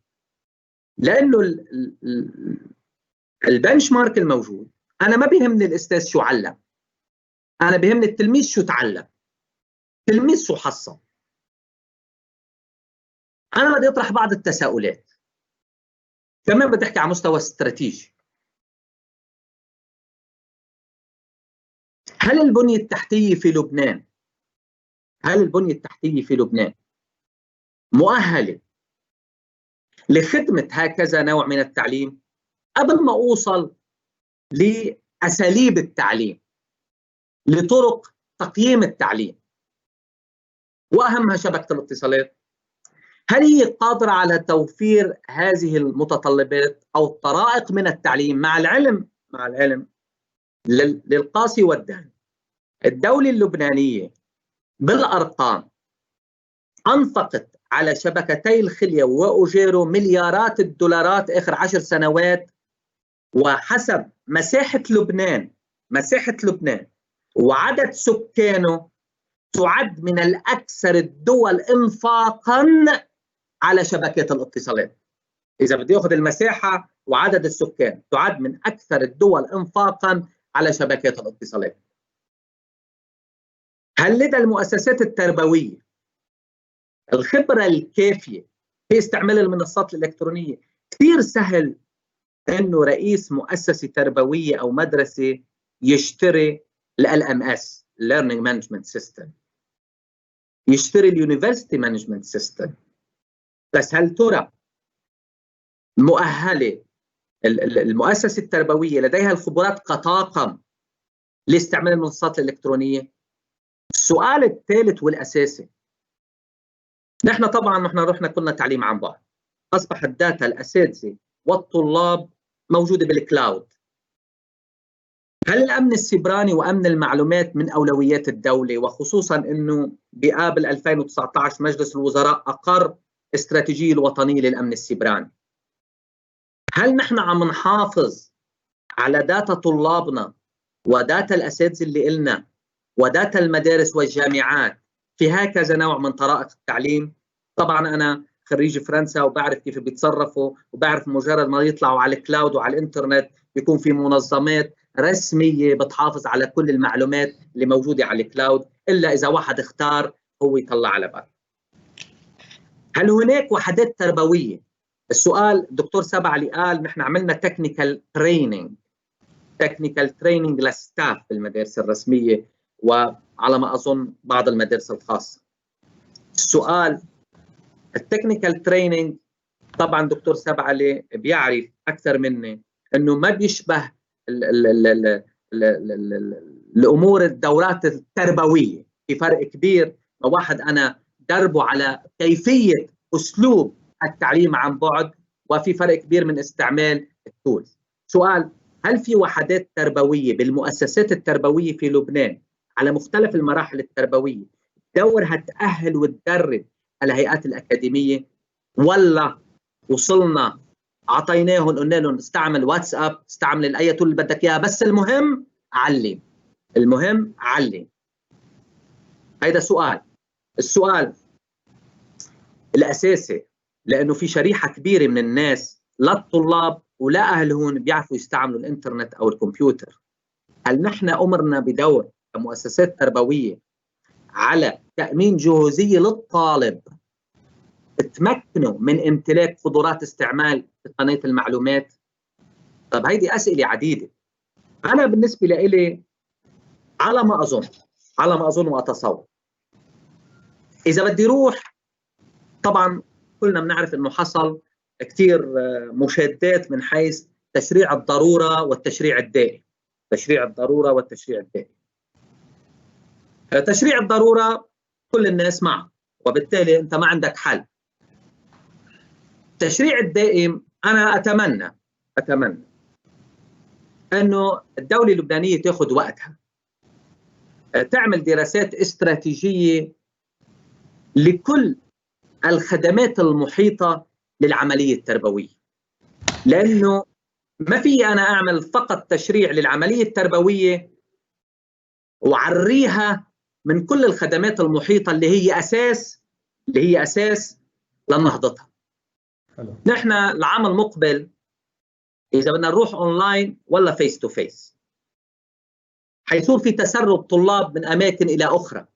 لأنه البنش مارك الموجود. أنا ما بيهمني الأستاذ شو علم، أنا بيهمني التلميذ شو تعلم، التلميذ شو حصل. أنا بدي أطرح بعض التساؤلات، كمان بدي أحكي على مستوى استراتيجي. هل البنية التحتية في لبنان مؤهلة لخدمة هكذا نوع من التعليم؟ قبل ما أوصل لأساليب التعليم، لطرق تقييم التعليم، وأهمها شبكة الاتصالات، هل هي قادرة على توفير هذه المتطلبات أو الطرائق من التعليم؟ مع العلم للقاسي والداني، الدولة اللبنانية بالأرقام أنفقت على شبكتي الخلية وأجيرو مليارات الدولارات آخر 10 سنوات، وحسب مساحة لبنان وعدد سكانه تعد من الأكثر الدول إنفاقاً على شبكات الاتصالات. إذا بدي أخذ المساحة وعدد السكان، تعد من أكثر الدول إنفاقاً على شبكات الاتصالات. هل لدى المؤسسات التربوية الخبرة الكافية في استعمال المنصات الإلكترونية؟ كثير سهل إنه رئيس مؤسسة تربوية أو مدرسة يشتري LMS Learning Management System، يشتري اليونيفرسيتي مانجمنت سيستم، بس هل ترى مؤهلة المؤسسة التربوية لديها الخبرات كطاقم لاستعمال المنصات الإلكترونية؟ السؤال الثالث والأساسي، نحن رحنا كلنا تعليم عن بعد، أصبح الداتا الأساتذة والطلاب موجودة بالكلاود. هل الأمن السيبراني وأمن المعلومات من أولويات الدولة، وخصوصاً أنه بآبل 2019 مجلس الوزراء أقر استراتيجية الوطنية للأمن السيبراني؟ هل نحن عم نحافظ على داتا طلابنا وداتا الأساتذة اللي إلنا وداتا المدارس والجامعات في هكذا نوع من طرائق التعليم؟ طبعاً أنا خريج فرنسا وبعرف كيف بيتصرفوا، وبعرف مجرد ما يطلعوا على الكلاود وعلى الإنترنت بيكون في منظمات رسمية بتحافظ على كل المعلومات اللي موجودة على الكلاود، إلا إذا واحد اختار هو يطلع على برا. هل هناك وحدات تربوية؟ السؤال الدكتور سبع اللي قال نحن عملنا تكنيكال تريننج للستاف في المدارس الرسمية وعلى ما أظن بعض المدارس الخاصة. السؤال التكنيكال تريننج، طبعا دكتور سبع اللي بيعرف أكثر مني أنه ما بيشبه الأمور الدورات التربوية، في فرق كبير ما واحد أنا دربه على كيفية أسلوب التعليم عن بعد، وفي فرق كبير من استعمال التولز. سؤال، هل في وحدات تربوية بالمؤسسات التربوية في لبنان على مختلف المراحل التربوية دورها تأهل وتدرب الهيئات الأكاديمية، ولا وصلنا عطيناهم قلنا لهم استعمل واتساب، استعمل اي تول اللي بدك اياها، بس المهم علم. هيدا سؤال. السؤال الاساسي، لانه في شريحه كبيره من الناس لا الطلاب ولا اهلهم بيعرفوا يستعملوا الانترنت او الكمبيوتر، هل نحن امرنا بدور كمؤسسات تربويه على تامين جهوزيه للطالب تمكنوا من امتلاك قدرات استعمال تقنية المعلومات؟ طب هيدي أسئلة عديدة. أنا بالنسبة لي على ما أظن وأتصور، إذا بدي روح، طبعا كلنا بنعرف إنه حصل كثير مشادات من حيث تشريع الضرورة والتشريع الدائم. تشريع الضرورة كل الناس معه، وبالتالي أنت ما عندك حل. التشريع الدائم أنا أتمنى أتمنى أنه الدولة اللبنانية تأخذ وقتها، تعمل دراسات استراتيجية لكل الخدمات المحيطة للعملية التربوية، لأنه ما في أنا أعمل فقط تشريع للعملية التربوية وعريها من كل الخدمات المحيطة اللي هي أساس لنهضتها. نحن العام المقبل إذا بدنا نروح أونلاين ولا فيس تو فيس، حيصير في تسرب طلاب من أماكن إلى أخرى،